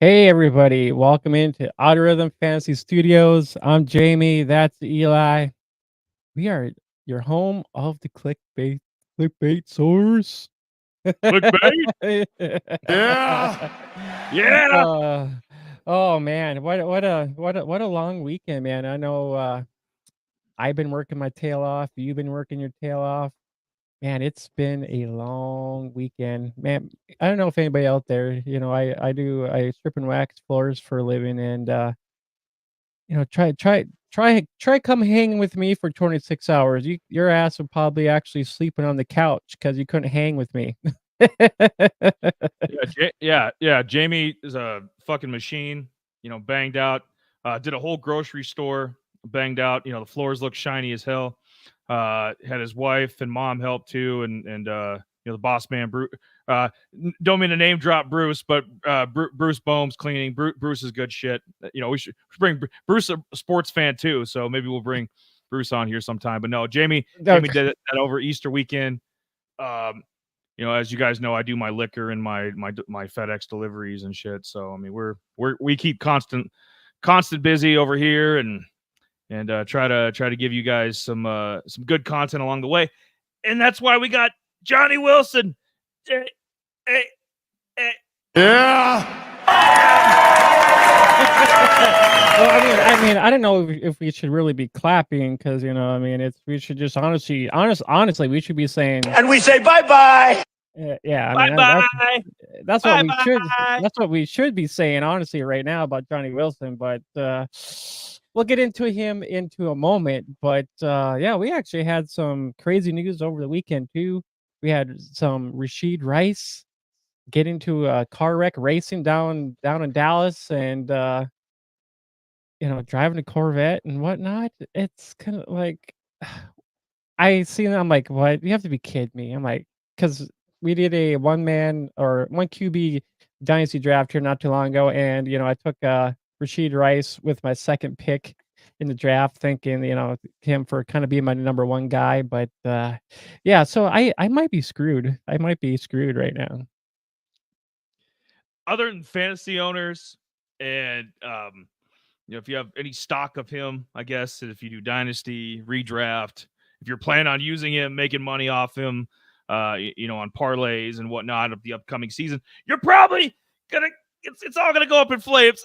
Hey everybody, welcome into Auto Rhythm Fantasy Studios. I'm Jamie, that's Eli. We are your home of the clickbait source. Clickbait? Yeah. Yeah. uh, oh man, what a long weekend, man. I know I've been working my tail off, you've been working your tail off. Man, it's been a long weekend. Man, I don't know if anybody out there, I strip and wax floors for a living and try come hang with me for 26 hours. Your ass would probably actually sleeping on the couch because you couldn't hang with me. Yeah. Jamie is a fucking machine. Banged out. Did a whole grocery store. Banged out. The floors look shiny as hell. Had his wife and mom help too, and the boss man Bruce. Don't mean to name drop Bruce, but Bruce Bohm's cleaning. Bruce is good shit. We should bring Bruce, a sports fan too, so maybe we'll bring Bruce on here sometime. But no, Jamie No, did that over Easter weekend. Um, as you guys know, I do my liquor and my FedEx deliveries and shit. So I mean, we keep constant busy over here, and try to give you guys some good content along the way. And that's why we got Johnny Wilson. Eh, eh, eh. Yeah. well, I mean, I don't know if we should really be clapping because we should just honestly, we should be saying, And we say bye-bye. yeah, I Bye mean, bye. that's what Bye we should bye. that's what we should be saying honestly right now about Johnny Wilson, but we'll get into him into a moment. But yeah, we actually had some crazy news over the weekend too. We had some Rashid Rice get into a car wreck racing down in Dallas and driving a Corvette and whatnot. It's kind of like I see that, I'm like, "What? You have to be kidding me." I'm like, because we did a one-man or 1 QB dynasty draft here not too long ago, and, I took, Rashid Rice with my 2nd pick in the draft thinking, him for kinda being my number 1 guy, but, yeah, so I might be screwed. I might be screwed right now. Other than fantasy owners, and if you have any stock of him, I guess if you do dynasty redraft, if you're planning on using him, making money off him, on parlays and whatnot of the upcoming season, you're probably gonna it's all gonna go up in flames.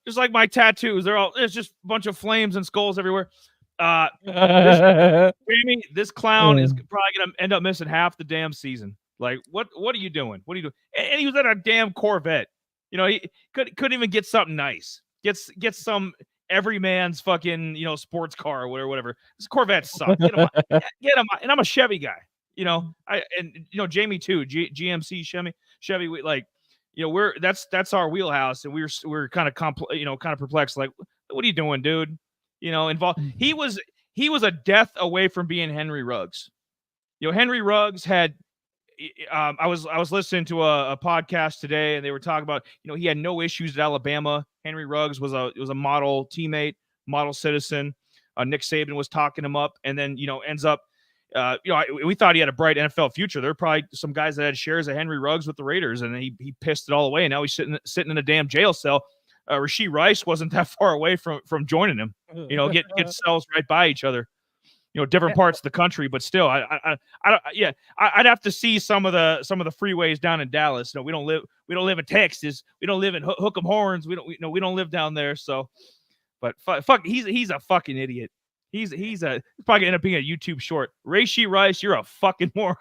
Just like my tattoos, it's just a bunch of flames and skulls everywhere. This Jamie, this clown is probably gonna end up missing half the damn season. Like, what are you doing? What are you doing? And he was in a damn Corvette. He couldn't even get something nice. Get some every man's fucking sports car or whatever. This Corvette sucks. Get him, get him. And I'm a Chevy guy. Jamie too. GMC Chevy. We like, that's our wheelhouse, and we're kind of kind of perplexed. Like, what are you doing, dude? Involved. He was a death away from being Henry Ruggs. Henry Ruggs had I was listening to a podcast today, and they were talking about he had no issues at Alabama. Henry Ruggs was a model teammate, model citizen. Nick Saban was talking him up, and then ends up. We thought he had a bright NFL future. There were probably some guys that had shares of Henry Ruggs with the Raiders, and he pissed it all away. And now he's sitting in a damn jail cell. Rashid Rice wasn't that far away from joining him. Get cells right by each other. Different parts of the country, but still, I'd have to see some of the freeways down in Dallas. We don't live in Texas. We don't live in Hook'em Horns. We don't live down there. So, but fuck, he's a fucking idiot. He's probably gonna end up being a YouTube short. Rashid Rice, you're a fucking moron.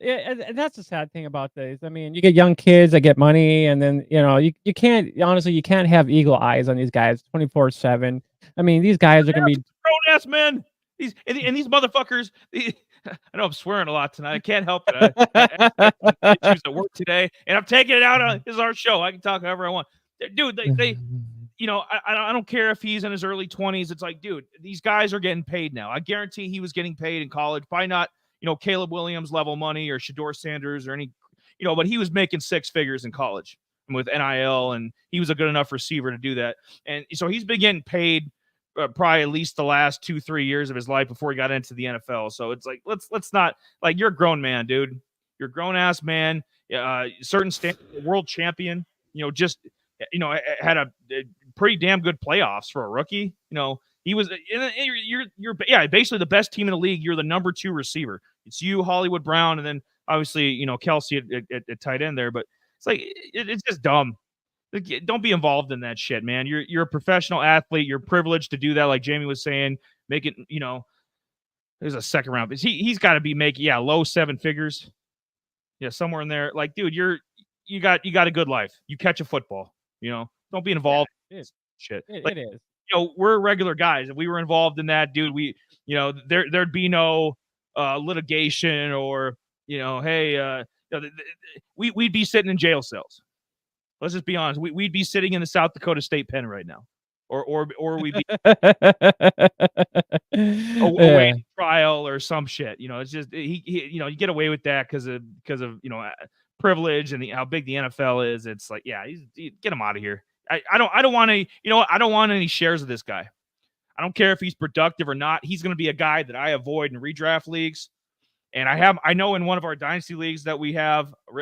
Yeah, and that's the sad thing about this. I mean, you get young kids that get money, and then you can't honestly you can't have eagle eyes on these guys 24/7. I mean, these guys are gonna be grown ass men. These motherfuckers. I know I'm swearing a lot tonight. I can't help it. I issues at work today, and I'm taking it out on this is our show. I can talk however I want, dude. They I don't care if he's in his early 20s. It's like, dude, these guys are getting paid now. I guarantee he was getting paid in college. Probably not, Caleb Williams level money or Shador Sanders or any, but he was making 6 figures in college with NIL, and he was a good enough receiver to do that. And so he's been getting paid probably at least the last 2-3 years of his life before he got into the NFL. So it's like, let's not, like, you're a grown man, dude. You're a grown ass man. certain standard, world champion. Just had a pretty damn good playoffs for a rookie. He was you're yeah, basically the best team in the league. You're the number 2 receiver. It's you, Hollywood Brown, and then obviously Kelsey at tight end there. But it's like it's just dumb. Like, don't be involved in that shit, man. You're a professional athlete. You're privileged to do that, like Jamie was saying. Make it, there's a second round. But he's got to be making low 7 figures. Yeah, somewhere in there. Like, dude, you got a good life. You catch a football. Don't be involved in shit. Like, It is. we're regular guys. If we were involved in that, dude, there'd be no litigation or hey, we'd be sitting in jail cells. Let's just be honest. We'd be sitting in the South Dakota State pen right now, or we'd be awaiting trial or some shit. It's just he you get away with that because of privilege and how big the NFL is. It's like, yeah, get him out of here. I don't want any. I don't want any shares of this guy. I don't care if he's productive or not. He's going to be a guy that I avoid in redraft leagues. And I know in one of our dynasty leagues that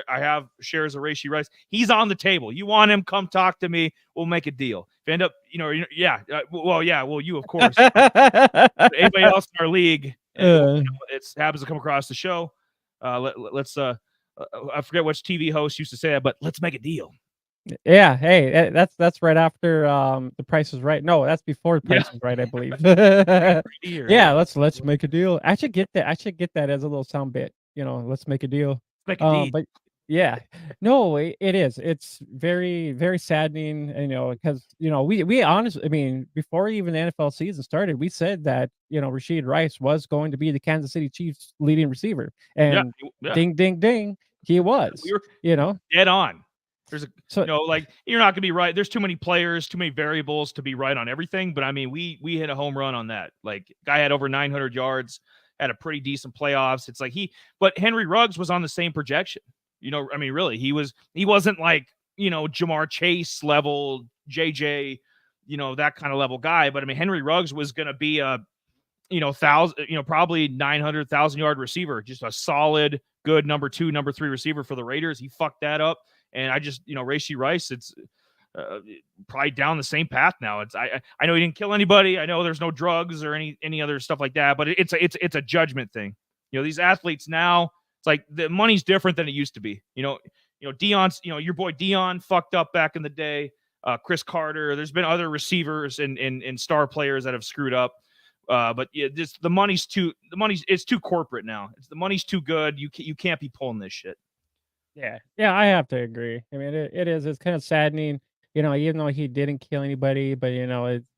I have shares of Rashee Rice. He's on the table. You want him? Come talk to me. We'll make a deal. If end up, you of course. Anybody else in our league, it happens to come across the show. Let's I forget which TV host used to say that, but let's make a deal. Yeah, hey, that's right after The Price is Right. No, that's before The Price is Right, I believe. Yeah, let's make a deal. I should get that as a little sound bit. Let's make a deal. Make a deal. But yeah, no, it is. It's very very saddening. Because we honestly, I mean, before even the NFL season started, we said that Rashee Rice was going to be the Kansas City Chiefs leading receiver, and ding ding ding, he was. We were dead on. There's you're not going to be right. There's too many players, too many variables to be right on everything. But I mean, we hit a home run on that. Like, guy had over 900 yards, had a pretty decent playoffs. It's like but Henry Ruggs was on the same projection. I mean, really, he wasn't like, Jamar Chase level, JJ, that kind of level guy. But I mean, Henry Ruggs was going to be a, probably 900,000 yard receiver, just a solid, good number 2, number 3 receiver for the Raiders. He fucked that up. And I just, Rashee Rice, it's probably down the same path now. I know he didn't kill anybody. I know there's no drugs or any other stuff like that, but it's a judgment thing. These athletes now, it's like the money's different than it used to be. Deion's, your boy Deion fucked up back in the day. Chris Carter. There's been other receivers and star players that have screwed up. But yeah, it's too corporate now. The money's too good. You can't be pulling this shit. Yeah, I have to agree. I mean, it is. It's kind of saddening, even though he didn't kill anybody, but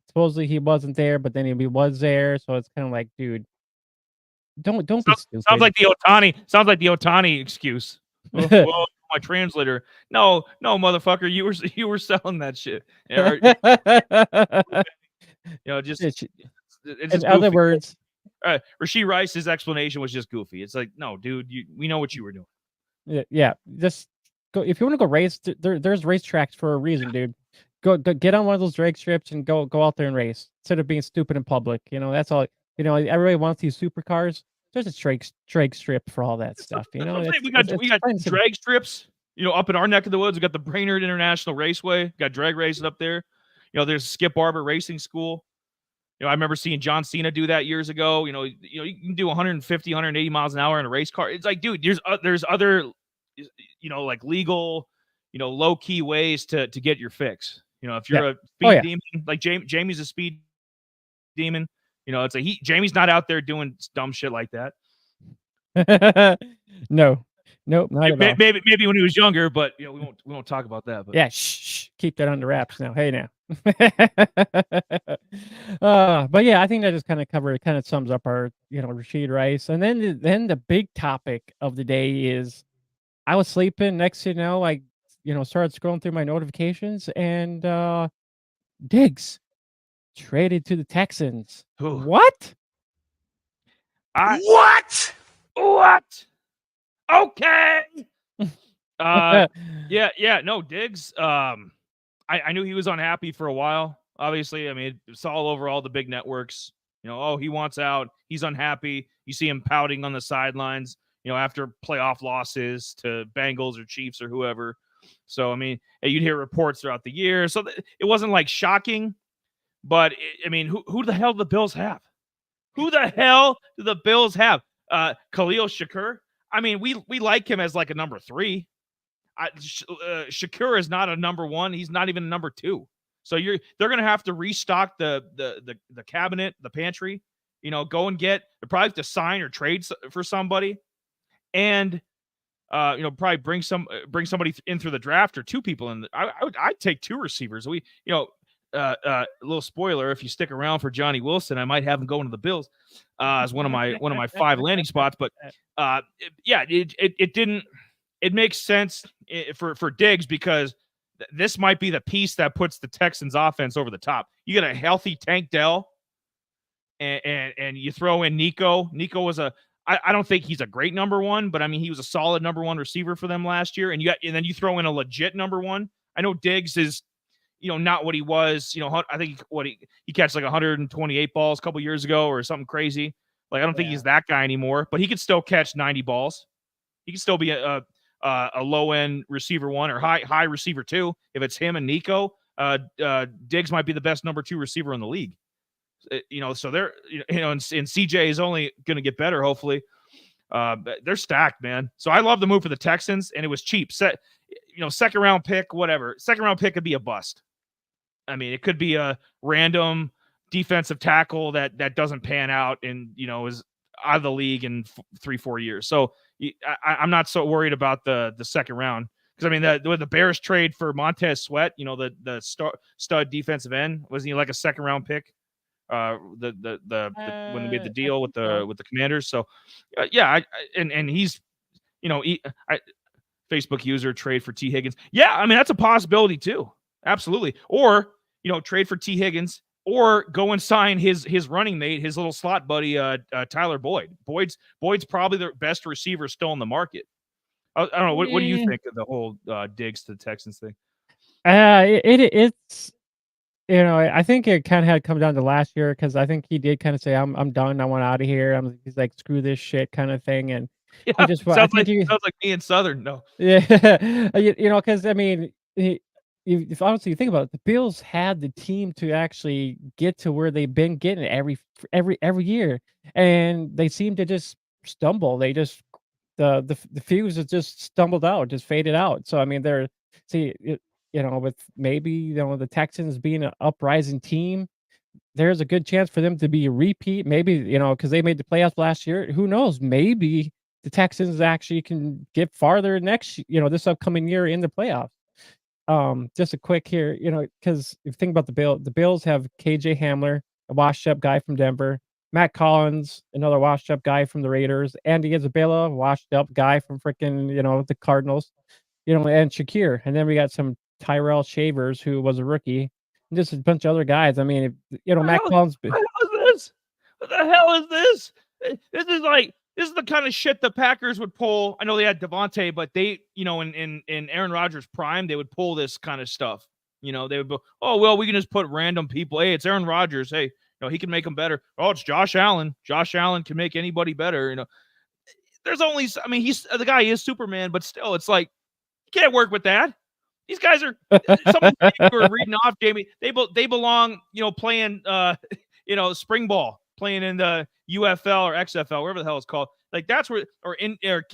supposedly he wasn't there, but then he was there. So it's kind of like, dude, don't be stupid. Sounds like the Otani excuse. Well, my translator. No, motherfucker, you were selling that shit. Just in other words, Rashee Rice's explanation was just goofy. It's like, no, dude, we know what you were doing. Yeah, just go if you want to go race. There's racetracks for a reason, dude. Go get on one of those drag strips and go out there and race instead of being stupid in public. That's all. Everybody wants these supercars. There's a drag strip for all that stuff. We got drag strips. Up in our neck of the woods, we got the Brainerd International Raceway. Got drag racing up there. There's Skip Barber Racing School. I remember seeing John Cena do that years ago. You can do 150, 180 miles an hour in a race car. It's like, dude, there's other, like legal, low key ways to get your fix. If you're a speed demon, like Jamie's a speed demon. It's like Jamie's not out there doing dumb shit like that. No. Nope, not at all. Maybe when he was younger, but we won't talk about that. But yeah, shh, keep that under wraps now. Hey now. But yeah, I think that just kind of sums up our Rashee Rice. And then the big topic of the day is I was sleeping, next thing you know, I started scrolling through my notifications and Diggs traded to the Texans. Ooh. What? What? Okay. No, Diggs. I knew he was unhappy for a while. Obviously, I mean, it's all over all the big networks. He wants out. He's unhappy. You see him pouting on the sidelines. after playoff losses to Bengals or Chiefs or whoever. So, I mean, you'd hear reports throughout the year. So it wasn't like shocking, but I mean, who the hell do the Bills have? Who the hell do the Bills have? Khalil Shakur. I mean, we like him as like a number 3. Shakur is not a number 1. He's not even a number 2. So they're going to have to restock the cabinet, the pantry. Go and they'll probably have to sign or trade for somebody, and probably bring somebody in through the draft or 2 people in. I'd take 2 receivers. A little spoiler: if you stick around for Johnny Wilson, I might have him going to the Bills as one of my 5 landing spots. But it didn't. It makes sense for Diggs because this might be the piece that puts the Texans offense over the top. You get a healthy Tank Dell, and you throw in Nico. Nico was I don't think he's a great number 1, but I mean, he was a solid number 1 receiver for them last year. And then you throw in a legit number 1. I know Diggs is, not what he was. I think he catch like 128 balls a couple years ago or something crazy. Like, I don't think he's that guy anymore, but he could still catch 90 balls. He could still be a low end receiver 1 or high receiver 2. If it's him and Nico, Diggs might be the best number 2 receiver in the league. So they're, and CJ is only going to get better, hopefully. They're stacked, man. So I love the move for the Texans, and it was cheap. Second round pick, whatever. Second round pick could be a bust. I mean, it could be a random defensive tackle that doesn't pan out and, is out of the league in 3-4 years. So I'm not so worried about the second round. Because, I mean, the Bears trade for Montez Sweat, the stud defensive end, wasn't he like a second round pick? When they made the deal with the Commanders. So and he's Facebook user trade for T. Higgins. Yeah, I mean, that's a possibility too. Absolutely. Or trade for T. Higgins, or go and sign his running mate, his little slot buddy, Tyler Boyd. Boyd's probably the best receiver still in the market. I don't know. What do you think of the whole Diggs to the Texans thing? It's I think it kind of had come down to last year because I think he did kind of say, "I'm done. I want out of here." He's like, "Screw this shit," kind of thing, and he Yeah, just. I sounds think like me in Southern. No. Yeah, because I mean, if honestly you think about it, the Bills had the team to actually get to where they've been getting every year, and they seem to just stumble. They just the fuse has just stumbled out, just faded out. So I mean, with maybe the Texans being an uprising team, there's a good chance for them to be a repeat. Maybe because they made the playoffs last year. Who knows? Maybe the Texans actually can get farther this upcoming year in the playoffs. Just a quick here, because if you think about the Bills have KJ Hamler, a washed up guy from Denver, Matt Collins, another washed up guy from the Raiders, Andy Isabella, washed up guy from freaking, the Cardinals, and Shakir. And then we got some Tyrell Shavers, who was a rookie, and just a bunch of other guys. I mean, Matt Collins. What the hell is this? What the hell is this? This is the kind of shit the Packers would pull. I know they had Devontae, but they, in Aaron Rodgers' prime, they would pull this kind of stuff. They would go, "Oh, well, we can just put random people. Hey, it's Aaron Rodgers. Hey, he can make them better. Oh, it's Josh Allen. Josh Allen can make anybody better." There's only, I mean, the guy is Superman, but still, it's like, you can't work with that. These guys are, some of the names you were reading off, Jamie, they belong, playing, spring ball, playing in the UFL or XFL, wherever the hell it's called. Like, that's where, or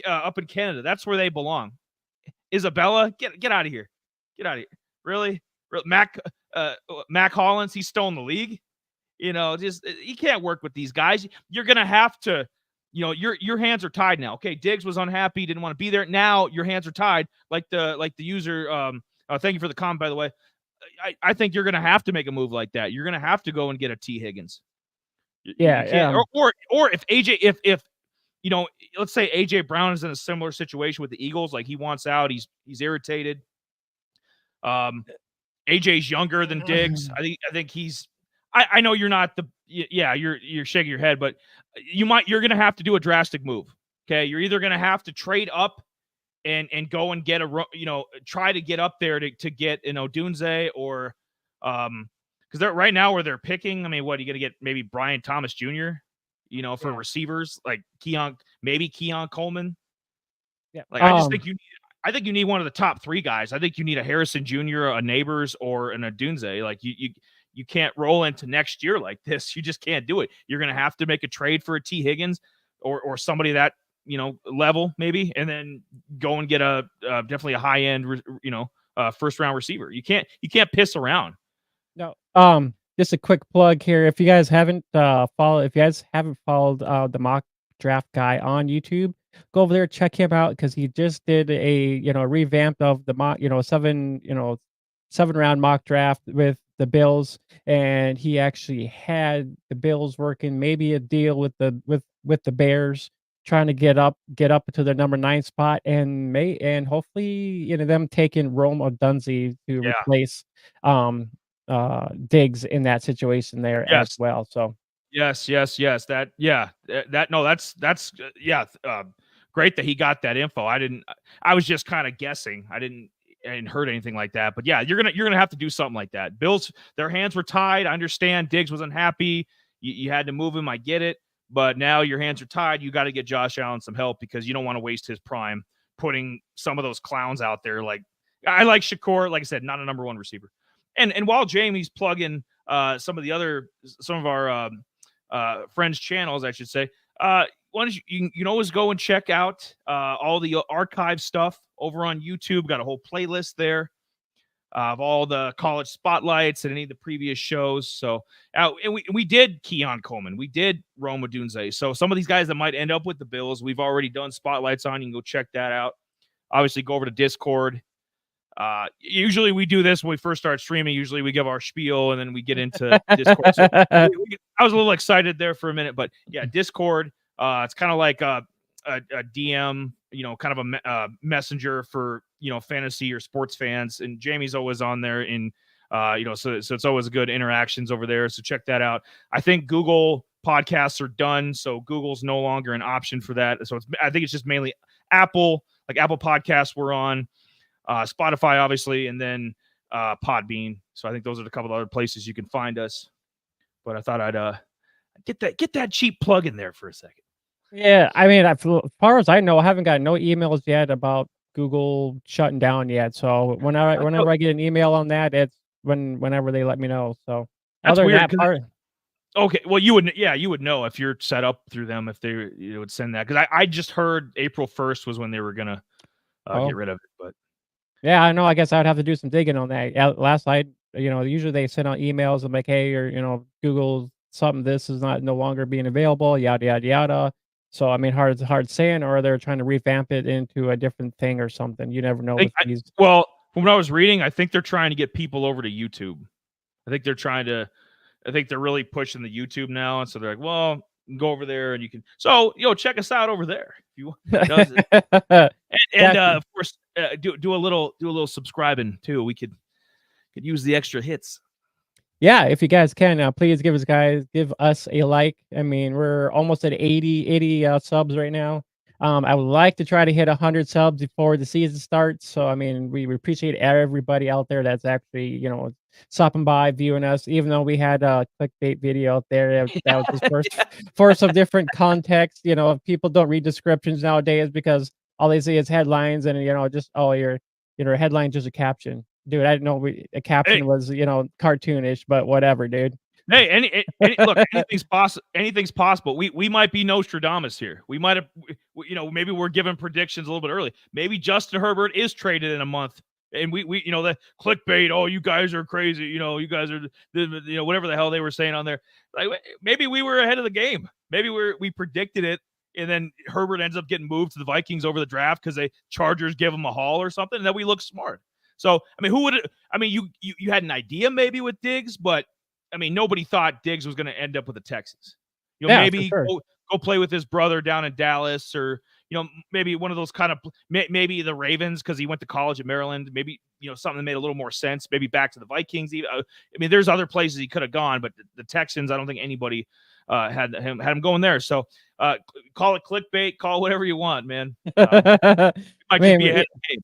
up in Canada, that's where they belong. Isabella, get out of here. Get out of here. Really? Mac Hollins, he's still in the league. Just, you can't work with these guys. You're going to have to, your hands are tied now. Okay, Diggs was unhappy, didn't want to be there. Now your hands are tied. Like the user. Thank you for the comment, by the way. I think you're going to have to make a move like that. You're going to have to go and get a T. Higgins. Yeah. Or if AJ, if let's say AJ Brown is in a similar situation with the Eagles, like he wants out, he's irritated. AJ's younger than Diggs. I think he's. I know you're not you're shaking your head, but you're going to have to do a drastic move. Okay. You're either going to have to trade up and go and get try to get up there to get Odunze or, because they're right now where they're picking. I mean, what are you going to get? Maybe Brian Thomas Jr., for receivers like Keon. maybe Keon Coleman. Yeah. Like I think you need one of the top 3 guys. I think you need a Harrison Jr., a Neighbors, or an Adunze. Like you can't roll into next year like this. You just can't do it. You're gonna have to make a trade for a T. Higgins or somebody that level maybe, and then go and get a definitely a high end first round receiver. You can't piss around. No. Just a quick plug here. If you guys haven't followed the mock draft guy on YouTube, go over there, check him out because he just did a revamp of the mock, 7 round mock draft with the Bills, and he actually had the Bills working maybe a deal with the Bears, trying to get up to the number 9 spot, and hopefully them taking Rome Odunze to Yeah. replace Diggs in that situation there as Yes. well. So Yes. That no, that's great that he got that info. I was just kind of guessing. I didn't heard anything like that. But yeah, you're gonna have to do something like that. Bills, their hands were tied. I understand Diggs was unhappy. You had to move him. I get it. But now your hands are tied. You got to get Josh Allen some help because you don't want to waste his prime putting some of those clowns out there. Like I like Shakur, like I said, not a number 1 receiver. And while Jamie's plugging some of our friends' channels, I should say, why don't you can always go and check out all the archive stuff over on YouTube. Got a whole playlist there of all the college spotlights and any of the previous shows. So, and we did Keon Coleman, we did Rome Odunze. So some of these guys that might end up with the Bills, we've already done spotlights on. You can go check that out. Obviously, go over to Discord. Usually we do this when we first start streaming. Usually we give our spiel and then we get into Discord. So I was a little excited there for a minute, but yeah, Discord. It's kind of like a DM, kind of a messenger for fantasy or sports fans. And Jamie's always on there in, so it's always good interactions over there. So check that out. I think Google podcasts are done, so Google's no longer an option for that. So I think it's just mainly Apple, like Apple Podcasts we're on. Spotify, obviously, and then Podbean. So I think those are a couple of other places you can find us. But I thought I'd get that cheap plug in there for a second. yeah, I mean, as far as I know, I haven't got no emails yet about Google shutting down yet. So whenever I get an email on that, it's whenever they let me know. So That's other weird. than that part, Okay, well, you would know if you're set up through them if they would send that, because I just heard April 1st was when they were gonna get rid of it, but. Yeah, I know. I guess I would have to do some digging on that. Last night, usually they send out emails and like, hey, or Google something. This is no longer being available. Yada yada yada. So I mean, hard saying, or they're trying to revamp it into a different thing or something. You never know with these. Well, from what I was reading, I think they're trying to get people over to YouTube. I think they're really pushing the YouTube now, and so they're like, well, go over there and you can. So check us out over there if you want. And of course, do a little subscribing too. We could use the extra hits. Yeah, if you guys can, please give us a like. I mean, we're almost at 80 subs right now. I would like to try to hit 100 subs before the season starts. So, I mean, we appreciate everybody out there that's actually, stopping by, viewing us, even though we had a clickbait video out there that was just for some different context. People don't read descriptions nowadays because all they see is headlines and, just, oh, your headline just a caption. Dude, I didn't know a caption was, cartoonish, but whatever, dude. Hey, look, anything's possible. We might be Nostradamus here. We might have, maybe we're giving predictions a little bit early. Maybe Justin Herbert is traded in a month, and we the clickbait. Oh, you guys are crazy. You guys are whatever the hell they were saying on there. Like maybe we were ahead of the game. Maybe we predicted it, and then Herbert ends up getting moved to the Vikings over the draft because the Chargers give him a haul or something, and then we look smart. So I mean, you had an idea maybe with Diggs, but. I mean, nobody thought Diggs was going to end up with the Texans. Maybe go play with his brother down in Dallas, or maybe one of those kind of maybe the Ravens because he went to college at Maryland. Maybe something that made a little more sense. Maybe back to the Vikings. I mean, there's other places he could have gone, but the Texans, I don't think anybody had him going there. So call it clickbait, call it whatever you want, man. Might just be ahead of the game.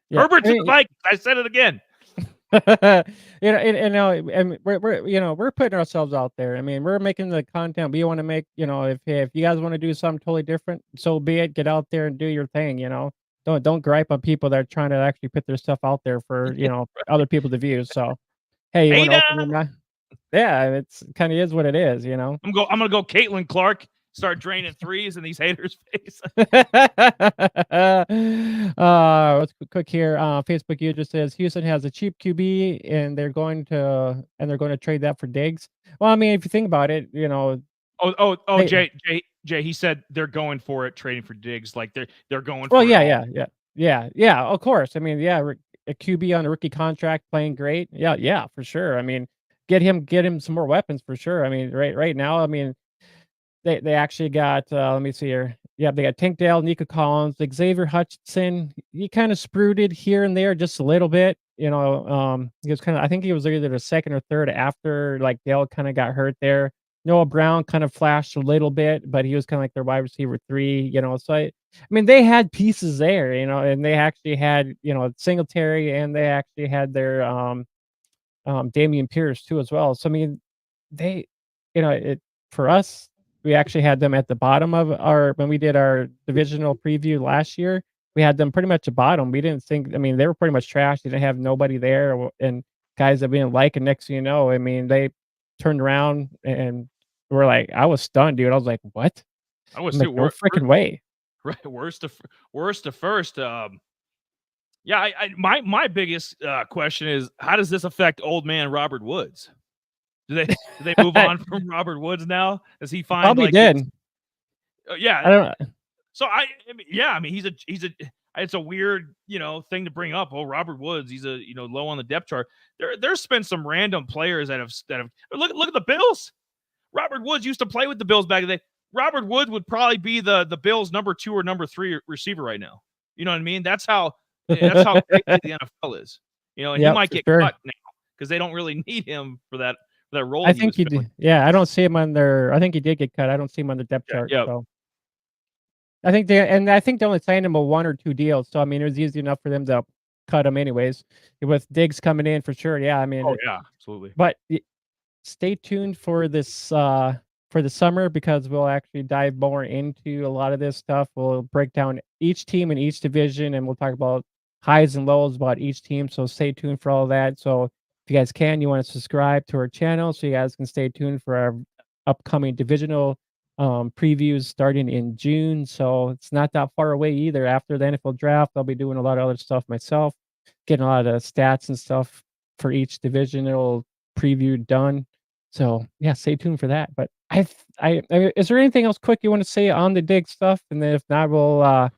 Yeah, Herbert to the Vikings. I said it again. and we're putting ourselves out there. I mean, we're making the content we want to make. If you guys want to do something totally different, so be it. Get out there and do your thing. Don't gripe on people that are trying to actually put their stuff out there for other people to view. So hey, you want to Hater. open your mouth? Yeah, it's kind of is what it is. I'm gonna go Caitlin Clark. Start draining threes in these haters' face. Let's quick here. Facebook user says Houston has a cheap QB and they're going to trade that for Diggs. Well, I mean, if you think about it, they Jay. He said they're going for it, trading for Diggs. Like they're going well, for it yeah, all. yeah, yeah, yeah, yeah. Of course. I mean, yeah, a QB on a rookie contract playing great. Yeah, yeah, for sure. I mean, get him some more weapons for sure. I mean, right now, I mean, they actually got, let me see here. Yeah, they got Tank Dell, Nico Collins, Xavier Hutchinson. He kind of sprouted here and there just a little bit. He was I think he was either the second or third after like Dell kind of got hurt there. Noah Brown kind of flashed a little bit, but he was kind of like their wide receiver 3. So I mean, they had pieces there, and they actually had, Singletary, and they actually had their Damian Pierce too as well. So I mean, they, it for us, we actually had them at the bottom of our when we did our divisional preview last year. We had them pretty much at bottom. We didn't think. I mean, they were pretty much trash. They didn't have nobody there, and guys that we didn't like. And next thing you know, I mean, they turned around and were like, I was stunned, dude. I was like, what? I was I'm too. like, no freaking way. Right, worst to first. Yeah, my biggest question is how does this affect old man Robert Woods? Do they move on from Robert Woods now? Does he find Probably like his? did. Yeah. I don't. So I mean, yeah. I mean, he's a. It's a weird thing to bring up. Oh, Robert Woods, he's a low on the depth chart. There's been some random players that have look at the Bills. Robert Woods used to play with the Bills back in the day. Robert Woods would probably be the Bills' number 2 or number 3 receiver right now. You know what I mean? That's how crazy the NFL is. And he Yep, might for get sure. cut now because they don't really need him for that role I he think was he filling. did. Yeah, I don't see him on their. I think he did get cut. I don't see him on the depth Yeah, chart. yeah. So I think they only signed him a 1 or 2 deals. So I mean, it was easy enough for them to cut him anyways. With Diggs coming in for sure. Yeah, I Oh mean, yeah, absolutely. but stay tuned for this for the summer because we'll actually dive more into a lot of this stuff. We'll break down each team in each division and we'll talk about highs and lows about each team. So stay tuned for all that. So if you guys you want to subscribe to our channel so you guys can stay tuned for our upcoming divisional previews starting in June. So it's not that far away either. After the NFL draft, I'll be doing a lot of other stuff myself, getting a lot of stats and stuff for each divisional preview done. So yeah, stay tuned for that. But is there anything else quick you want to say on the dig stuff? And then if not, we'll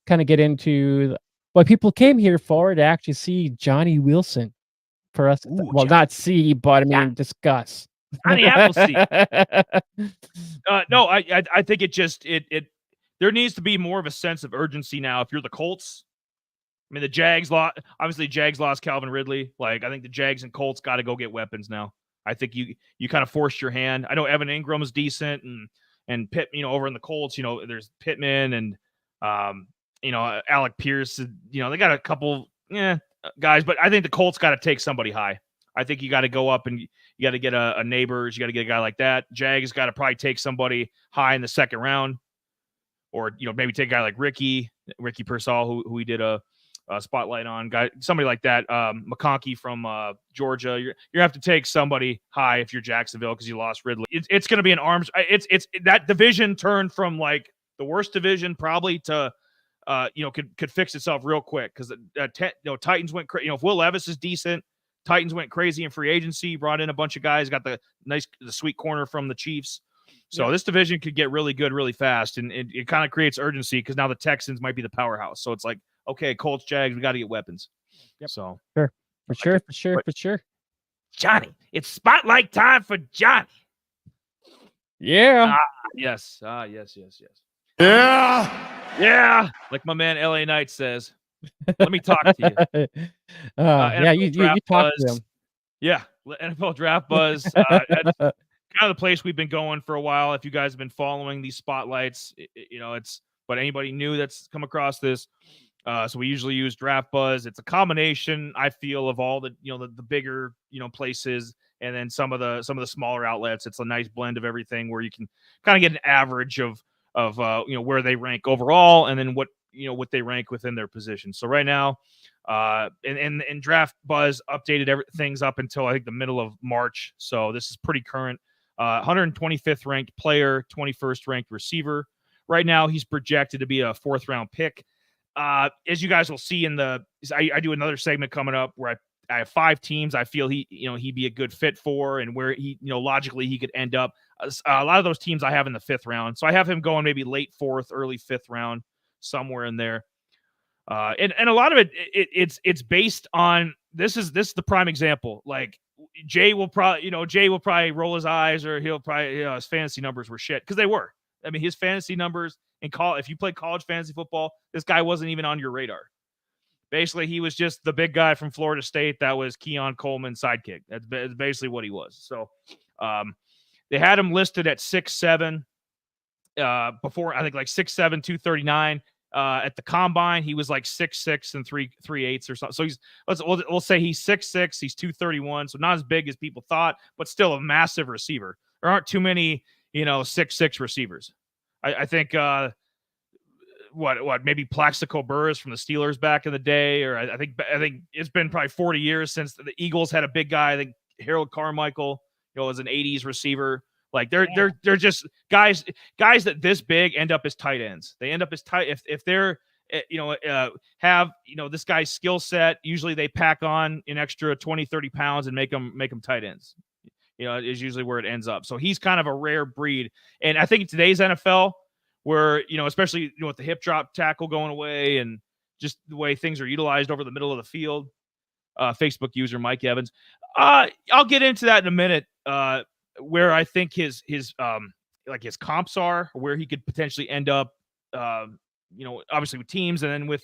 kind of get into what people came here for to actually see Johnny Wilson for us. Ooh, Well, not see, but I yeah, mean discuss. Johnny Appleseed. No, I think it there needs to be more of a sense of urgency now. If you're the Colts, I mean the Jags lost Calvin Ridley. Like I think the Jags and Colts got to go get weapons now. I think you kind of forced your hand. I know Evan Ingram's decent and Pitt, over in the Colts, there's Pittman and Alec Pierce. They got a couple guys, but I think the Colts got to take somebody high. I think you got to go up and you got to get a Neighbors. You got to get a guy like that. Jags got to probably take somebody high in the second round, or maybe take a guy like Ricky Pearsall, who we did a spotlight on. Somebody like that. McConkey from Georgia. You're gonna have to take somebody high if you're Jacksonville because you lost Ridley. It's going to be an arms. It's that division turned from like the worst division probably to could fix itself real quick because Titans went crazy. If Will Levis is decent. Titans went crazy in free agency, brought in a bunch of guys, got the sweet corner from the Chiefs. So This division could get really good really fast, and it kind of creates urgency because now the Texans might be the powerhouse. So it's like, okay, Colts, Jags, we got to get weapons. Yep. So for sure. Johnny, it's spotlight time for Johnny. Yeah. Yes. Yes. Yeah. Like my man LA Knight says. Let me talk to you. Yeah, you talk to them. Yeah, NFL Draft Buzz. That's kind of the place we've been going for a while. If you guys have been following these spotlights, but anybody new that's come across this, So we usually use Draft Buzz. It's a combination, I feel, of all the the bigger places, and then some of the smaller outlets. It's a nice blend of everything where you can kind of get an average of where they rank overall, and then what they rank within their position. So right now, and Draft Buzz updated things up until I think the middle of March. So this is pretty current. 125th ranked player, 21st ranked receiver. Right now, he's projected to be a 4th round pick. As you guys will see I do another segment coming up where I have 5 teams I feel he'd be a good fit for, and where he logically he could end up. A lot of those teams I have in the 5th round, so I have him going maybe late 4th, early 5th round, somewhere in there. And a lot of it's based on this is the prime example. Like Jay will probably roll his eyes, or he'll probably his fantasy numbers were shit, because they were. I mean, his fantasy numbers in college, if you played college fantasy football, this guy wasn't even on your radar. Basically, he was just the big guy from Florida State that was Keon Coleman's sidekick. That's basically what he was. So they had him listed at 6'7", before, I think, like 6'7", 239. At the combine, he was like 6'6" and 3/8 or something. So we'll say he's 6'6", he's 231, so not as big as people thought, but still a massive receiver. There aren't too many 6'6" receivers. I think maybe Plaxico Burress from the Steelers back in the day, or I think it's been probably 40 years since the Eagles had a big guy. I think Harold Carmichael, was an 80s receiver. Like they're just guys that this big end up as tight ends. They end up as tight if they're have this guy's skill set. Usually they pack on an extra 20-30 pounds and make them tight ends. Is usually where it ends up. So he's kind of a rare breed. And I think in today's NFL, where, especially, with the hip drop tackle going away and just the way things are utilized over the middle of the field, Facebook user Mike Evans, I'll get into that in a minute, where I think his comps are, where he could potentially end up, obviously with teams, and then with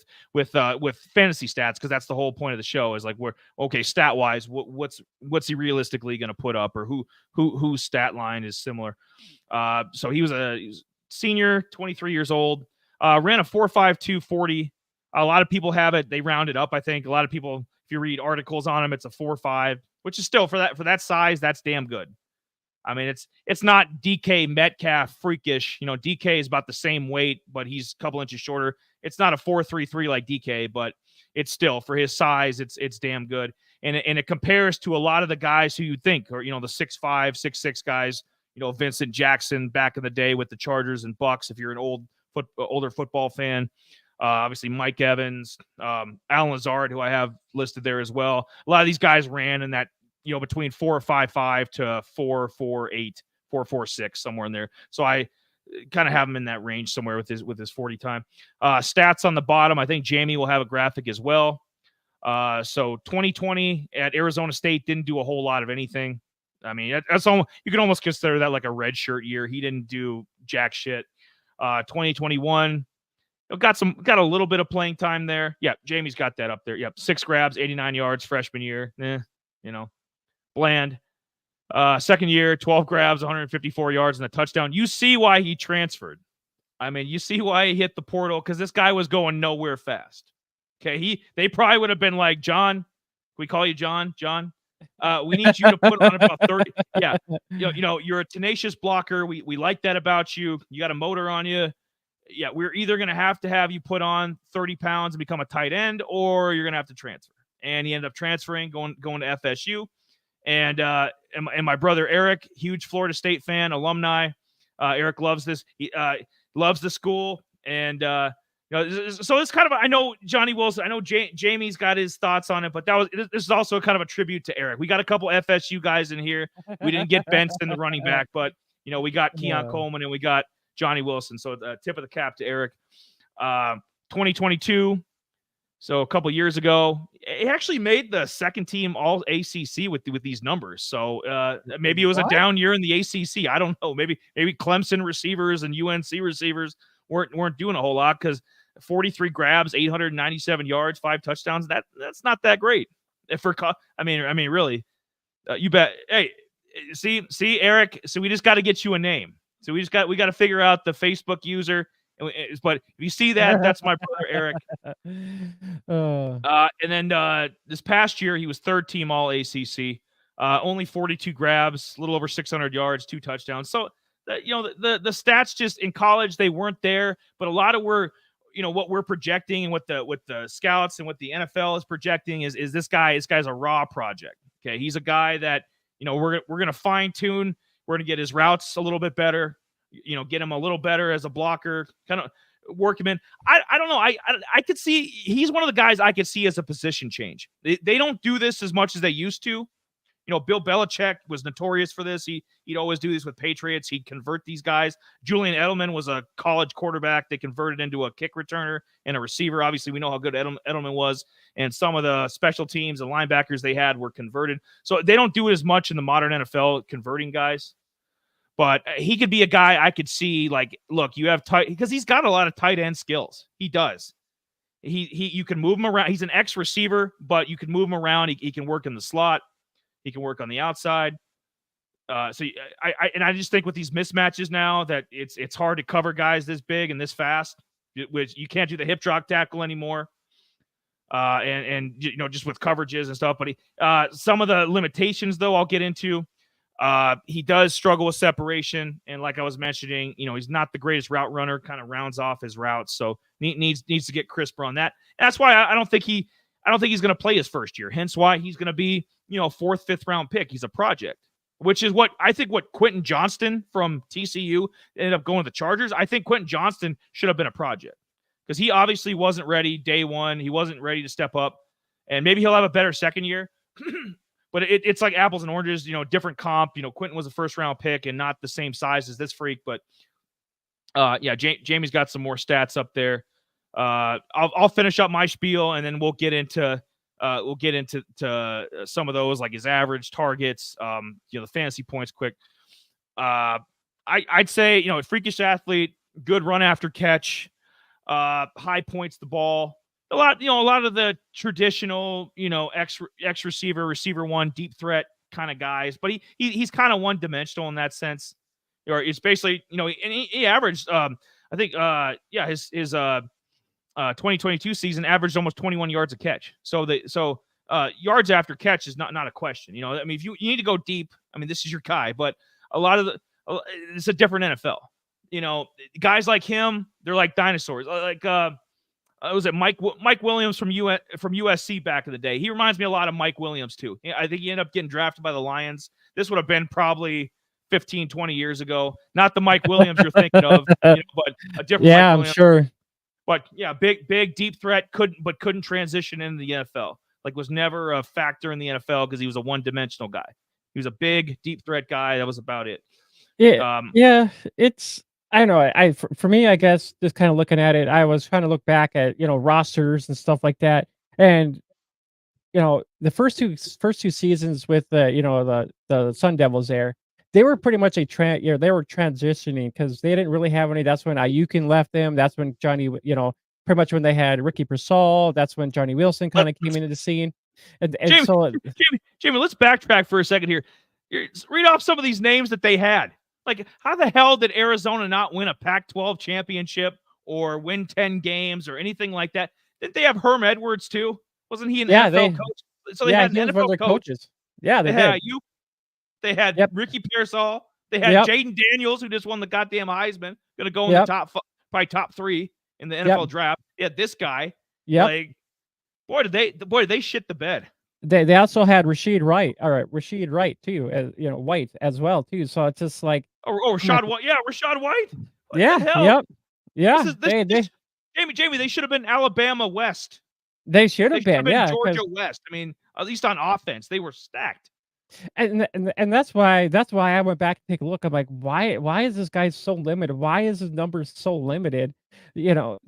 fantasy stats, because that's the whole point of the show, is like, stat wise, what's he realistically going to put up, or whose stat line is similar. So he was a senior, 23 years old, ran a 4.52 40. A lot of people have it, they round it up. I think a lot of people, if you read articles on him, it's a 4.5, which is still, for that size, that's damn good. I mean, it's not DK Metcalf freakish. DK is about the same weight, but he's a couple inches shorter. It's not a 4.33 like DK, but it's still, for his size, it's damn good. And it compares to a lot of the guys who you think are, the 6'5", 6'6" guys, Vincent Jackson back in the day with the Chargers and Bucks, if you're an older football fan. Obviously Mike Evans, Alan Lazard, who I have listed there as well. A lot of these guys ran in that, between 4.55 to 4.48, 4.46, somewhere in there. So I kind of have him in that range somewhere with his 40 time. Stats on the bottom, I think Jamie will have a graphic as well. So 2020 at Arizona State didn't do a whole lot of anything. I mean, that's almost, you can almost consider that like a red shirt year. He didn't do jack shit. 2021, got a little bit of playing time there. Yeah, Jamie's got that up there. Yep, 6 grabs, 89 yards freshman year. Bland. Second year, 12 grabs, 154 yards, and a touchdown. You see why he transferred. I mean, you see why he hit the portal, because this guy was going nowhere fast. Okay, they probably would have been like, John, can we call you John? John, we need you to put on about 30. Yeah, you're a tenacious blocker. We like that about you. You got a motor on you. Yeah, we're either going to have you put on 30 pounds and become a tight end, or you're going to have to transfer. And he ended up transferring, going to FSU. And my brother Eric, huge Florida State fan, alumni. Eric loves this. He loves the school, and so it's kind of, I know Johnny Wilson, I know Jamie's got his thoughts on it, but this is also kind of a tribute to Eric. We got a couple FSU guys in here. We didn't get Benson, the running back, but we got Keon Coleman and we got Johnny Wilson. So tip of the cap to Eric. 2022. So a couple years ago, he actually made the second team all ACC with these numbers. So maybe it was a down year in the ACC. I don't know. Maybe Clemson receivers and UNC receivers weren't doing a whole lot, because 43 grabs, 897 yards, 5 touchdowns. That's not that great. I mean, really, you bet. Hey, see, Eric. So we just got to get you a name. So we got to figure out the Facebook user. But if you see that, that's my brother Eric. Uh, And then this past year, he was third team All ACC. Only 42 grabs, a little over 600 yards, 2 touchdowns. So, the stats just in college they weren't there, but a lot of what we're projecting and what the scouts and what the NFL is projecting is this guy. This guy's a raw project. Okay, he's a guy that we're gonna fine tune. We're gonna get his routes a little bit better. Get him a little better as a blocker. Kind of work him in. I don't know. I could see he's one of the guys I could see as a position change. They don't do this as much as they used to. Bill Belichick was notorious for this. He'd always do this with Patriots. He'd convert these guys. Julian Edelman was a college quarterback. They converted into a kick returner and a receiver. Obviously, we know how good Edelman was. And some of the special teams and linebackers they had were converted. So they don't do it as much in the modern NFL, converting guys. But he could be a guy I could see, like, look, you have tight, because he's got a lot of tight end skills. He does. You can move him around. He's an ex receiver, but you can move him around. He can work in the slot. He can work on the outside. I just think with these mismatches now that it's hard to cover guys this big and this fast, which you can't do the hip drop tackle anymore. Just with coverages and stuff. But some of the limitations, though, I'll get into. He does struggle with separation, and like I was mentioning, he's not the greatest route runner. Kind of rounds off his routes, so needs to get crisper on that. And that's why I don't think he's going to play his first year. Hence why he's going to be 4th, 5th round pick. He's a project, which is what I think. What Quentin Johnston from TCU ended up going to the Chargers. I think Quentin Johnston should have been a project because he obviously wasn't ready day one. He wasn't ready to step up, and maybe he'll have a better second year. But it's like apples and oranges, different comp. Quentin was a 1st round pick and not the same size as this freak. But Jamie's got some more stats up there. I'll finish up my spiel and then we'll get into some of those, like his average targets, the fantasy points quick. I'd say, freakish athlete, good run after catch, high points the ball. A lot of the traditional, X receiver one, deep threat kind of guys, but he's kind of one dimensional in that sense. Or it's basically, and he averaged, I think, his 2022 season averaged almost 21 yards a catch. So yards after catch is not a question. If you need to go deep, this is your guy, but it's a different NFL. Guys like him, they're like dinosaurs. Like, was it Mike Williams from USC back in the day? He reminds me a lot of Mike Williams too. I think he ended up getting drafted by the Lions. This would have been probably 15, 20 years ago. Not the Mike Williams you're thinking of, but a different Mike I'm Williams. sure. But yeah, big deep threat, couldn't transition into the NFL. Like, was never a factor in the NFL because he was a one-dimensional guy. He was a big deep threat guy. That was about it. It's, I don't know. For me, I guess just kind of looking at it, I was trying to look back at rosters and stuff like that, and the first two seasons with the Sun Devils there, they were pretty much they were transitioning because they didn't really have any. That's when Ayukin left them. That's when Johnny, pretty much when they had Ricky Pearsall. That's when Johnny Wilson kind of came into the scene, and Jamie, let's backtrack for a second here. Read off some of these names that they had. Like, how the hell did Arizona not win a Pac-12 championship or win 10 games or anything like that? Didn't they have Herm Edwards too? Wasn't he an NFL coach? So they had an NFL coaches. Yeah, they had you. They had Ricky Pearsall. They had Jaden Daniels, who just won the goddamn Heisman, going to go in the probably top 3 in the NFL draft. Yeah, this guy. Yeah, like, boy, did they shit the bed. They also had Rashid Wright too, White as well too. So it's just like Rashad White. Yeah, Rashad White. What the hell? Yeah. Jamie, they should have been Alabama West. They should have been Georgia West. At least on offense, they were stacked. And that's why I went back to take a look. I'm like, why is this guy so limited? Why is his numbers so limited?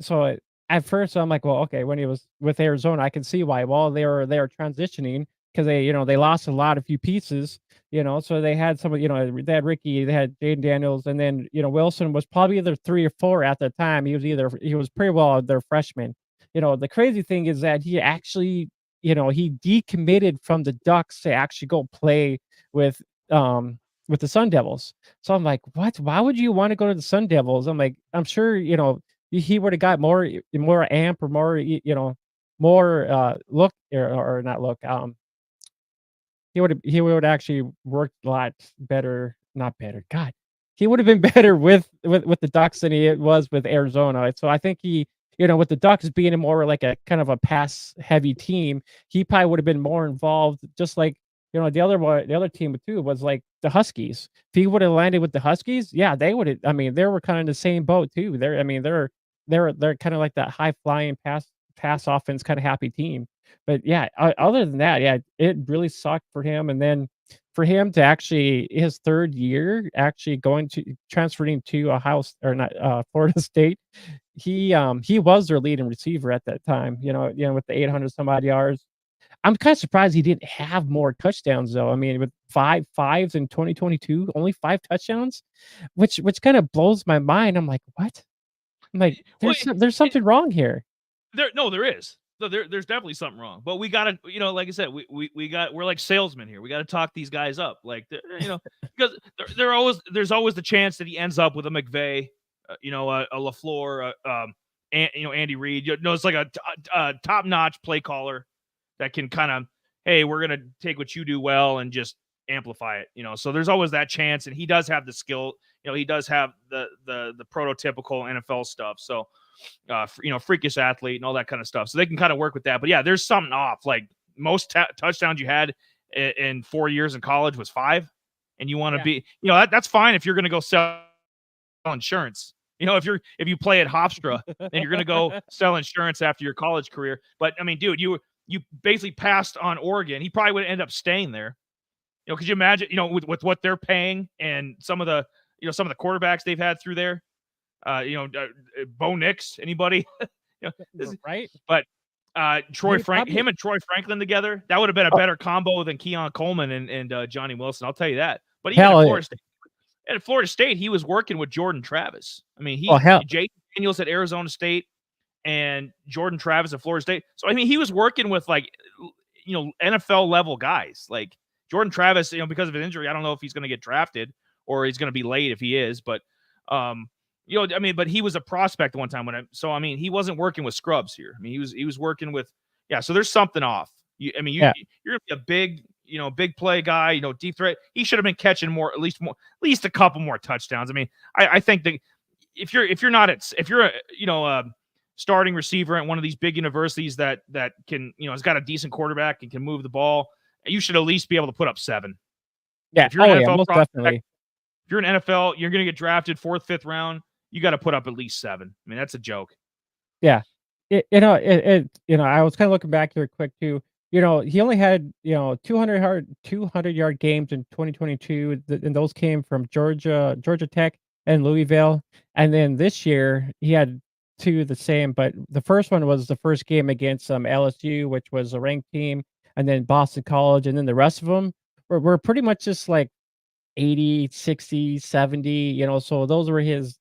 So at first I'm like, well, okay, when he was with Arizona, I can see why. Well, they were transitioning because they lost a few pieces, so they had they had Ricky, they had Jaden Daniels, and then Wilson was probably either 3 or 4 at the time. He was pretty well their freshman. The crazy thing is that he actually he decommitted from the Ducks to actually go play with the Sun Devils. So I'm like, what? Why would you want to go to the Sun Devils? I'm like, I'm sure he would have got more amp or more, more, look or not look, he would actually worked a lot better not better, God. He would have been better with the Ducks than he was with Arizona, so I think with the Ducks being a more like a kind of a pass-heavy team, he probably would have been more involved just like, the other team too was, like, the Huskies. If he would have landed with the Huskies, yeah, they would have I mean, they were kinda in the same boat too. They're I mean, they're kinda like that high-flying pass offense kinda happy team. But yeah, o other than that, yeah, it really sucked for him, and then for him to actually his 3rd year actually going to transferring to Ohio S or not, Florida State, he was their leading receiver at that time, with the 800 some odd yards. I'm kinda surprised he didn't have more touchdowns though. I mean, with 5 fives in 2022, only 5 touchdowns, which kinda blows my mind. I'm like, "What?" I'm like, Well, there's something wrong here." there is. No, there's definitely something wrong. But we gotta, like I said, we're like salesmen here. We gotta talk these guys up. Like because there's always the chance that he ends up with a McVay, a LaFleur, and Andy Reid. It's like a top notch play caller that can kind of, hey, we're gonna take what you do well and just amplify it. So there's always that chance, and he does have the skill. He does have the prototypical NFL stuff. So freakish athlete and all that kind of stuff. So they can kind of work with that. But yeah, there's something off. Like most touchdowns you had in 4 years in college was 5, and you want to Yeah. be, that's fine if you're going to go sell insurance. If you play at Hofstra, then you're going to go sell insurance after your college career. But I mean, dude, you basically passed on Oregon. He probably would end up staying there. Could you imagine? With what they're paying and some of the quarterbacks they've had through there. Bo Nix, anybody? Right? But He probably him and Troy Franklin together, that would have been a better combo than Keon Coleman and Johnny Wilson. I'll tell you that. But even hell, yeah. At Florida State, he was working with Jordan Travis. I mean, Well, hell Jake Daniels at Arizona State and Jordan Travis at Florida State. So I mean, he was working with like NFL level guys. Like Jordan Travis, because of his injury, I don't know if he's going to get drafted or he's going to be late if he is. But but he was a prospect one time so I mean, he wasn't working with scrubs here. I mean, he was working with So there's something off. You're gonna be a big play guy, deep threat. He should have been catching at least a couple more touchdowns. I mean, I think that if you're a starting receiver at one of these big universities that can has got a decent quarterback and can move the ball, you should at least be able to put up 7. yeah. If you're Oh, an yeah, NFL most prospect, definitely. if you're an NFL, you're going to get drafted 4th, 5th round. You got to put up at least 7. I mean, that's a joke. Yeah. I was kinda looking back here quick too. He only had, 200-yard games in 2022, and those came from Georgia Tech and Louisville, and then this year, he had 2 the same, but the first one was the first game against, LSU, which was a ranked team, and then Boston College, and then the rest of them were pretty much just like 80, 60, 70, so those were his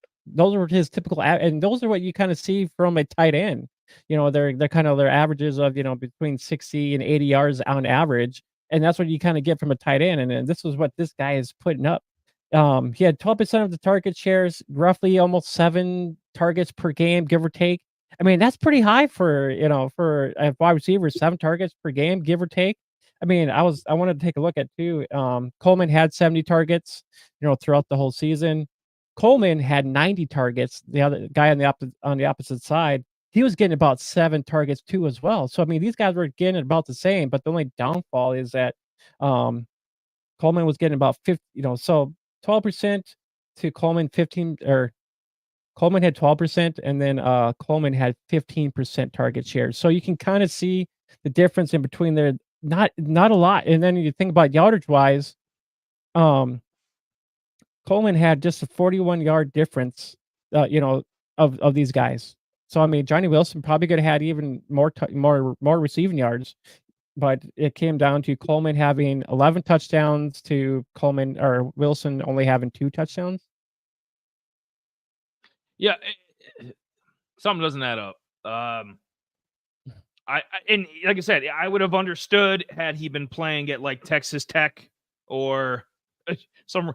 typical and those are what you kinda see from a tight end. They're kind of their averages of, between 60 and 80 yards on average, and that's what you kinda get from a tight end, and then this is what this guy is putting up. He had 12% of the target shares, roughly almost 7 targets per game, give or take. I mean, that's pretty high for a wide receiver, 7 targets per game, give or take. I mean, I wanted to take a look at too. Coleman had 70 targets, throughout the whole season. Coleman had 90 targets. The other guy on the opposite side, he was getting about 7 targets too as well. So I mean, these guys were getting about the same, but the only downfall is that um, Coleman was getting about 50, so 12% to Coleman, 15 or Coleman had 12% and then Coleman had 15% target share. So you can kind of see the difference in between there. Not a lot. And then you think about yardage wise, um, Coleman had just a 41-yard difference, of these guys. So I mean, Johnny Wilson probably could have had even more receiving yards, but it came down to Coleman having 11 touchdowns to Coleman or Wilson only having 2 touchdowns. Yeah, something doesn't add up. And like I said, I would have understood had he been playing at like Texas Tech or some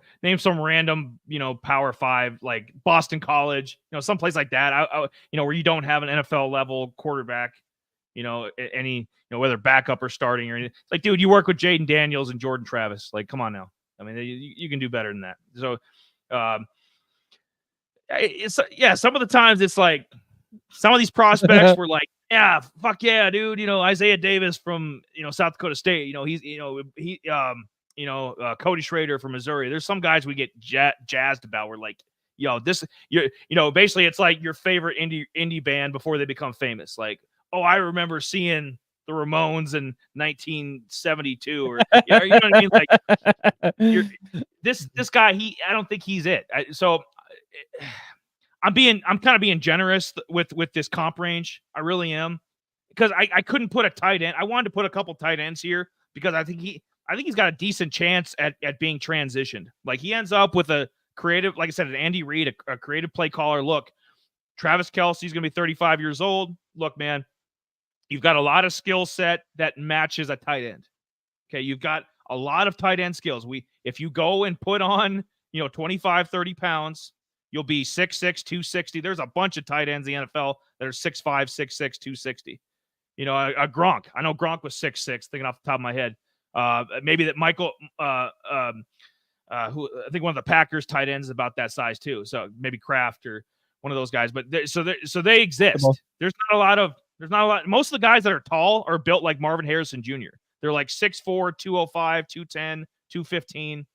random, Power 5, like Boston College, someplace like that. Where you don't have an NFL level quarterback, any, whether backup or starting or anything. It's like, dude, you work with Jaden Daniels and Jordan Travis. Like, come on now. I mean, you can do better than that. So, some of the times it's like some of these prospects were like, yeah, fuck yeah, dude. Isaiah Davis from, South Dakota State, Cody Schrader from Missouri. There's some guys we get jazzed about. We're like, basically it's like your favorite indie band before they become famous. Like, oh, I remember seeing the Ramones in 1972, or you know what I mean? Like, this guy, I don't think he's it. I'm kind of being generous with this comp range. I really am, because I couldn't put a tight end. I wanted to put a couple tight ends here because I think he's got a decent chance at being transitioned. Like, he ends up with a creative, like I said, an Andy Reid, a creative play caller. Look, Travis Kelce's going to be 35 years old. Look, man, you've got a lot of skill set that matches a tight end. Okay, you've got a lot of tight end skills. If you go and put on, 25, 30 pounds, you'll be 6'6", 260. There's a bunch of tight ends in the NFL that are 6'5", 6'6", 260. A Gronk. I know Gronk was 6'6", thinking off the top of my head. Maybe that Michael, who I think one of the Packers tight ends is about that size too. So maybe Kraft or one of those guys. But they exist. There's not a lot. Most of the guys that are tall are built like Marvin Harrison Jr. They're like 6'4", 205, 210, 215.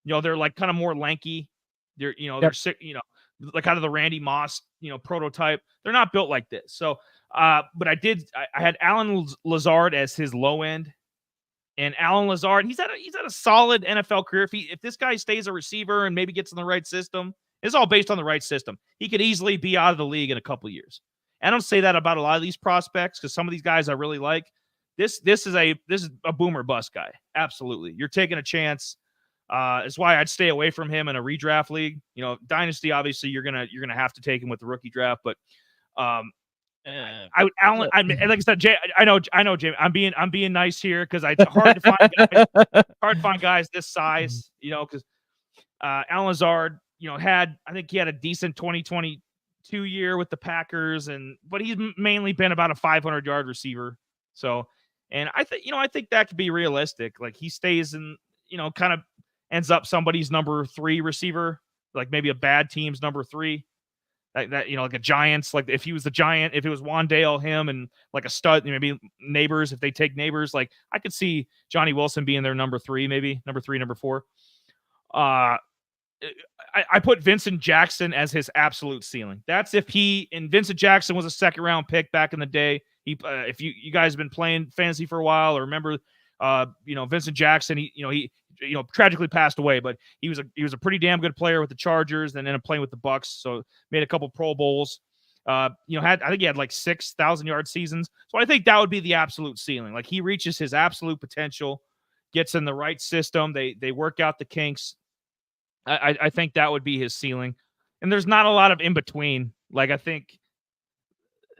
They're like kind of more lanky. They're sick, like kind of the Randy Moss, prototype. They're not built like this. So, but I had Alan Lazard as his low end, and Alan Lazard, he's had a solid NFL career. If this guy stays a receiver and maybe gets in the right system, it's all based on the right system. He could easily be out of the league in a couple of years. I don't say that about a lot of these prospects, because some of these guys I really like. This is a boomer bust guy. Absolutely, you're taking a chance. It's why I'd stay away from him in a redraft league. Dynasty, obviously you're gonna have to take him with the rookie draft, but like I said, Jay, I know, Jamie, I'm being nice here, because it's hard to find guys this size, because Alan Lazard, I think he had a decent 2022 year with the Packers, but he's mainly been about a 500-yard receiver. So, and I think that could be realistic. Like, he stays in, kind of ends up somebody's number 3 receiver, like maybe a bad team's number 3, like a Giants. Like, if he was the Giant, if it was Wandale, him, and like a stud, maybe Neighbors, if they take Neighbors, like I could see Johnny Wilson being their number 3, maybe number 3, number 4. I put Vincent Jackson as his absolute ceiling. That's if Vincent Jackson was a second round pick back in the day. If you guys have been playing fantasy for a while, or remember, Vincent Jackson, he tragically passed away, but he was a pretty damn good player with the Chargers, and ended up playing with the Bucks. So made a couple Pro Bowls. I think he had like 6,000-yard seasons. So I think that would be the absolute ceiling. Like, he reaches his absolute potential, gets in the right system. They work out the kinks. I think that would be his ceiling. And there's not a lot of in between. Like, I think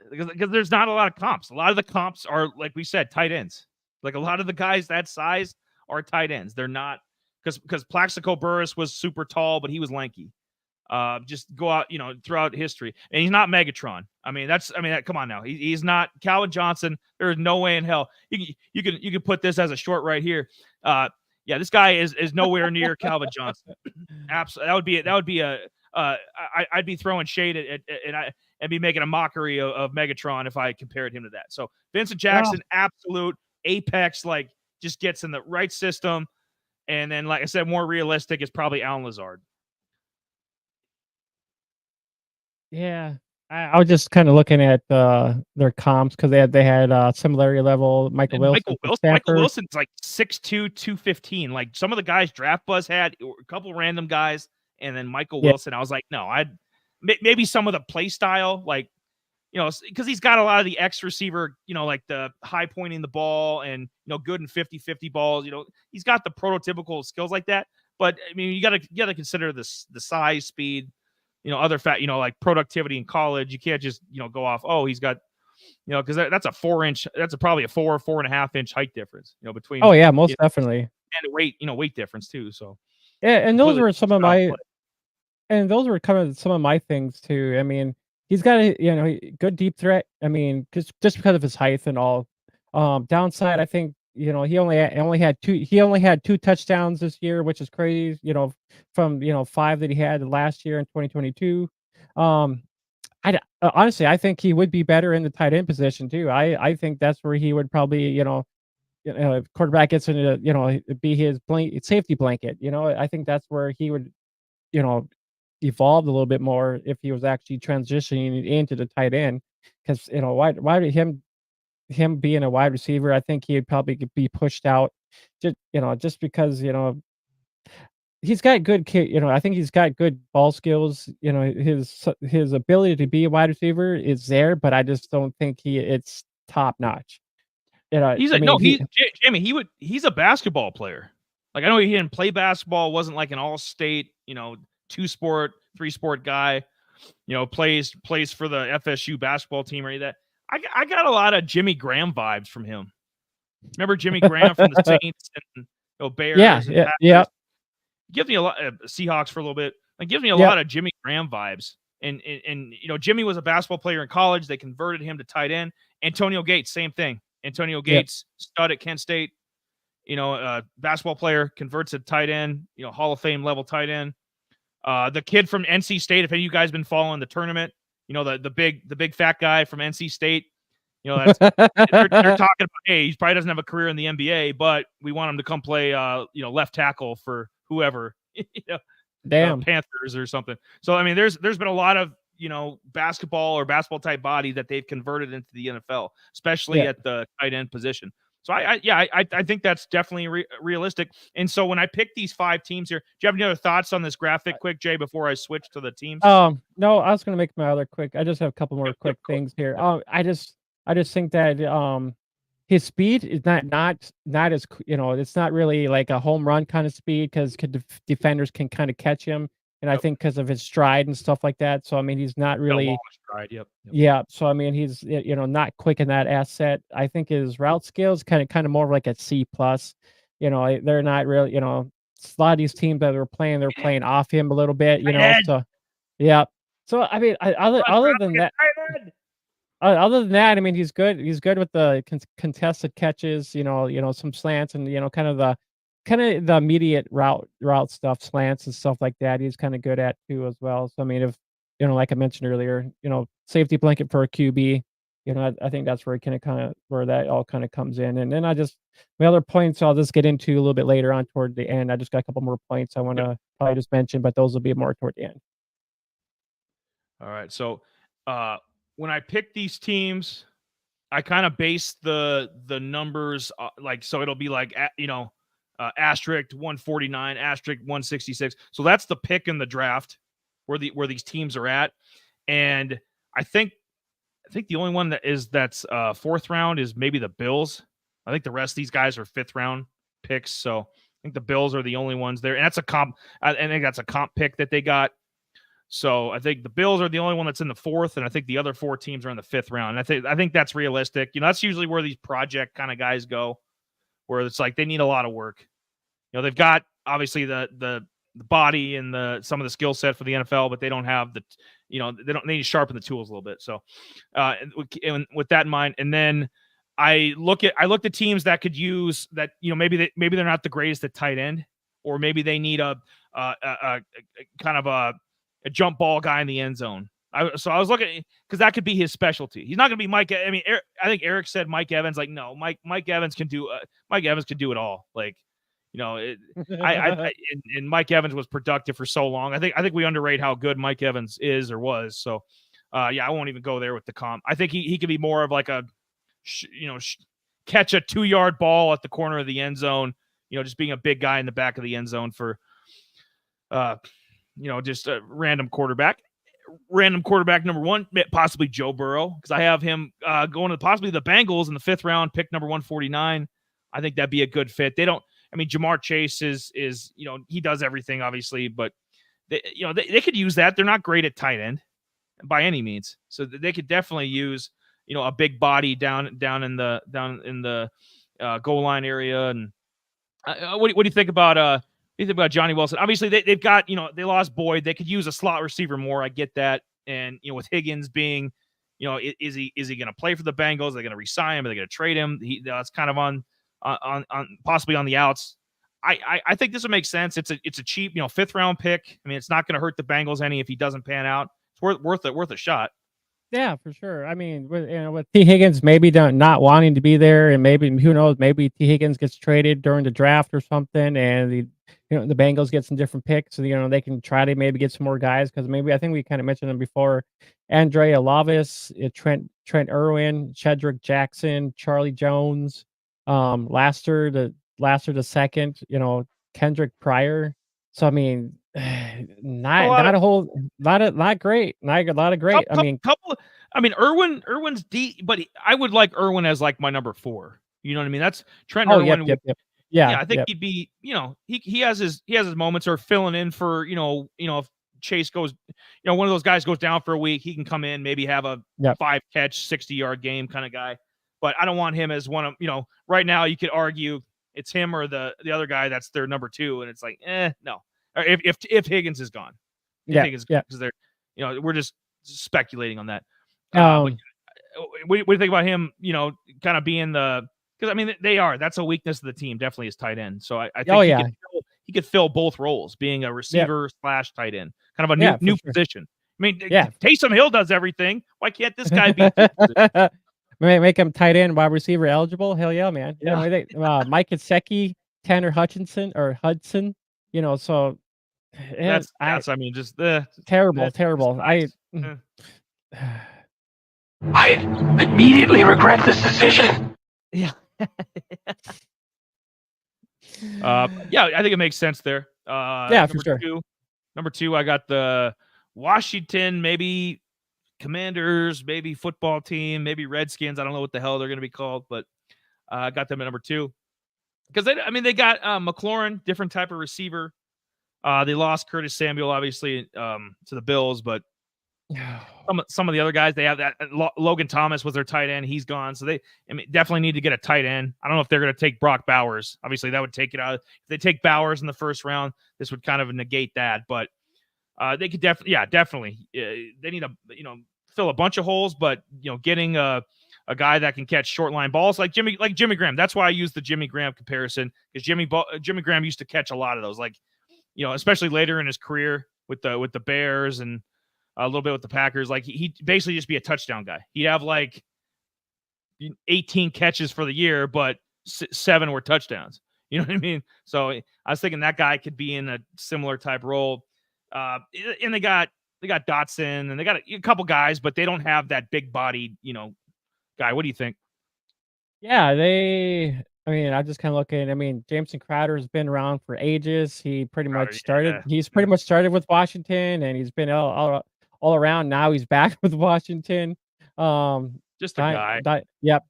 because there's not a lot of comps. A lot of the comps are, like we said, tight ends. Like, a lot of the guys that size are tight ends. They're not, because Plaxico Burress was super tall, but he was lanky. Just go out, throughout history, and he's not Megatron. Come on now. He's not Calvin Johnson. There's no way in hell you can put this as a short right here. This guy is nowhere near Calvin Johnson. Absolutely, that would be I'd be throwing shade and be making a mockery of Megatron if I compared him to that. So Vincent Jackson, absolute apex, like, just gets in the right system. And then, like I said, more realistic is probably Alan Lazard. Yeah. I was just kind of looking at their comps, because they had similarity level. Michael Wilson. Michael Wilson's like 6'2", 215. Like, some of the guys Draft Buzz had, a couple random guys, and then Michael Wilson. I was like, no, maybe some of the play style, like, because he's got a lot of the X receiver, like the high pointing the ball and, good in 50-50 balls. He's got the prototypical skills like that. But I mean, you gotta consider the size, speed, other like productivity in college. You can't just, go off, oh, he's got, because that's a 4-inch, that's probably a 4.5 inch height difference, between. Oh yeah, most definitely. And weight difference too. So, And those completely were some of style of my play. and those were kind of some of my things too. I mean, he's got a good deep threat. I mean, just because of his height and all. Downside, I think he only had 2 touchdowns this year, which is crazy. From 5 that he had last year in 2022. Um, honestly, I think he would be better in the tight end position too. I think that's where he would probably if quarterback gets into be his safety blanket. I think that's where he would you know, evolved a little bit more if he was actually transitioning into the tight end. Because why did him being a wide receiver, I think he'd probably be pushed out just because, he's got good I think he's got good ball skills, his ability to be a wide receiver is there, but I just don't think it's top notch. He's I a mean, no, he Jamie, he's a basketball player. Like I know he didn't play basketball, wasn't like an all-state, 2-sport, 3-sport guy, plays for the FSU basketball team or any of that. I got a lot of Jimmy Graham vibes from him. Remember Jimmy Graham from the Saints and Yeah, Bears and yeah, yeah, Packers? Gives me a lot Seahawks for a little bit. It gives me a yeah. lot of Jimmy Graham vibes. And Jimmy was a basketball player in college. They converted him to tight end. Antonio Gates, same thing. Antonio Yep. Gates, stud at Kent State. Basketball player, converts to tight end. Hall of Fame level tight end. The kid from NC State. If any of you guys been following the tournament, the big fat guy from NC State. That's they're talking about. Hey, he probably doesn't have a career in the NBA, but we want him to come play, left tackle for whoever, Damn. Panthers or something. So I mean, there's been a lot of basketball or basketball type body that they've converted into the NFL, especially Yeah. at the tight end position. So I think that's definitely realistic. And so when I pick these 5 teams here, do you have any other thoughts on this graphic, quick, Jay, before I switch to the teams? No, I was gonna make my other quick I just have a couple more Yep, yep, quick cool. things here. Yep. I just think that, his speed is not as it's not really like a home run kinda speed 'cause defenders can kinda catch him, and I Yep. think because of his stride and stuff like that, so, I mean, he's not Got a long really. stride. Yep. Yep. Yeah, so, I mean, he's, not quick in that asset. I think his route skills kinda more like a C plus. They're not really a lot of these teams that are playing, they're playing off him a little bit, Tight end. so yeah. So, I mean, Let's grab a tight end. other than that, I mean, he's good. He's good with the contested catches, some slants and, kinda the immediate route stuff, slants and stuff like that, he's kinda good at too as well. So, I mean, if, like I mentioned earlier, safety blanket for a QB, I think that's where it kinda where that all kinda comes in. And then my other points I'll just get into a little bit later on toward the end. I just got a couple more points I Yep. wanna probably just mention, but those will be more toward the end. All right. So uh, when I pick these teams, I kind of base the numbers like so it'll be like asterisk 149, asterisk 166. So that's the pick in the draft where these teams are at, and I think the only one that's 4th round is maybe the Bills. I think the rest of these guys are 5th round picks. So I think the Bills are the only ones there, and that's a comp. I think that's a comp pick that they got. So I think the Bills are the only one that's in the 4th, and I think the other 4 teams are in the 5th round. And I think that's realistic. That's usually where these project kind of guys go, where it's like they need a lot of work. They've got obviously the body and some of the skill set for the NFL, but they don't have they need to sharpen the tools a little bit. So and with that in mind, and then I looked at teams that could use that. Maybe they're not the greatest at tight end, or maybe they need a kind of a jump ball guy in the end zone. So I was looking because that could be his specialty. He's not going to be Mike. I mean, I think Eric said Mike Evans. Like, no, Mike Evans can do it all. Like, and Mike Evans was productive for so long. I think we underrate how good Mike Evans is or was. So, I won't even go there with the comp. I think he could be more of like a, catch a 2-yard ball at the corner of the end zone. Just being a big guy in the back of the end zone for, just a random quarterback. Random quarterback number 1, possibly Joe Burrow, because I have him going to possibly the Bengals in the 5th round, pick number 149. I think that'd be a good fit. Jamar Chase is he does everything obviously, but they could use that. They're not great at tight end by any means, so they could definitely use a big body down in the goal line area. And what do you think about You think about Johnny Wilson. Obviously, they've got, they lost Boyd. They could use a slot receiver more. I get that. And, with Higgins being, is he going to play for the Bengals? Are they going to resign him? Are they going to trade him? That's kind of on possibly on the outs. I think this would make sense. It's a cheap, 5th round pick. I mean, it's not going to hurt the Bengals any if he doesn't pan out. It's worth a shot. Yeah, for sure. I mean, with T. Higgins maybe not wanting to be there, and maybe who knows, maybe T. Higgins gets traded during the draft or something, and the Bengals get some different picks, so they can try to maybe get some more guys because maybe I think we kind of mentioned them before. Andrea Lavis, Trent Irwin, Shedrick Jackson, Charlie Jones, Laster the second, Kendrick Pryor. So I mean, not a whole not great, not a lot of great. I mean, Irwin's deep, but I would like Irwin as like my number 4. You know what I mean? That's Trent oh, Irwin. yep. Yeah, Yeah, I think yep. he'd be, he has his moments, or filling in for, if Chase goes, one of those guys goes down for a week, he can come in, maybe have a Yep. 5 catch, 60-yard game kind of guy. But I don't want him as one of, right now you could argue it's him or the other guy that's their number 2, and it's like, no. Or if Higgins is gone. Yeah, yeah. Because they're, we're just speculating on that. But Um, what do you think about him, kind of being because I mean that's a weakness of the team, definitely is tight end. So I think oh yeah, he could fill both roles, being a receiver / tight end, kind of a yeah, new for sure. position. I mean, Yeah. Taysom Hill does everything. Why can't this guy be? Make him tight end, wide receiver eligible. Hell yeah, man. Yeah. Mike Gesicki, Tanner Hudson. So That's I mean, just terrible. I immediately regret this decision. Yeah. Yeah, I think it makes sense there. Yeah, for sure. Number 2, I got the Washington, maybe Commanders, maybe football team, maybe Redskins. I don't know what the hell they're going to be called, but I got them at number 2 because they got McLaurin, different type of receiver. They lost Curtis Samuel, obviously, to the Bills, but some of the other guys, they have that. Logan Thomas was their tight end. He's gone. So they definitely need to get a tight end. I don't know if they're going to take Brock Bowers. Obviously, that would take it out. If they take Bowers in the first round, this would kind of negate that. But they could definitely. They need to, fill a bunch of holes, but, getting a guy that can catch short line balls like Jimmy Graham. That's why I use the Jimmy Graham comparison, because Jimmy Graham used to catch a lot of those, like, especially later in his career with the Bears and a little bit with the Packers. Like, he basically just be a touchdown guy. He'd have like 18 catches for the year, but 7 were touchdowns. You know what I mean? So I was thinking that guy could be in a similar type role. And they got Dotson, and they got a couple guys, but they don't have that big bodied, guy. What do you think? Yeah, I'm just kind of looking. Jameson Crowder's been around for ages. He pretty much started. Yeah. He's pretty much started with Washington, and he's been all around. Now he's back with Washington. Just a guy.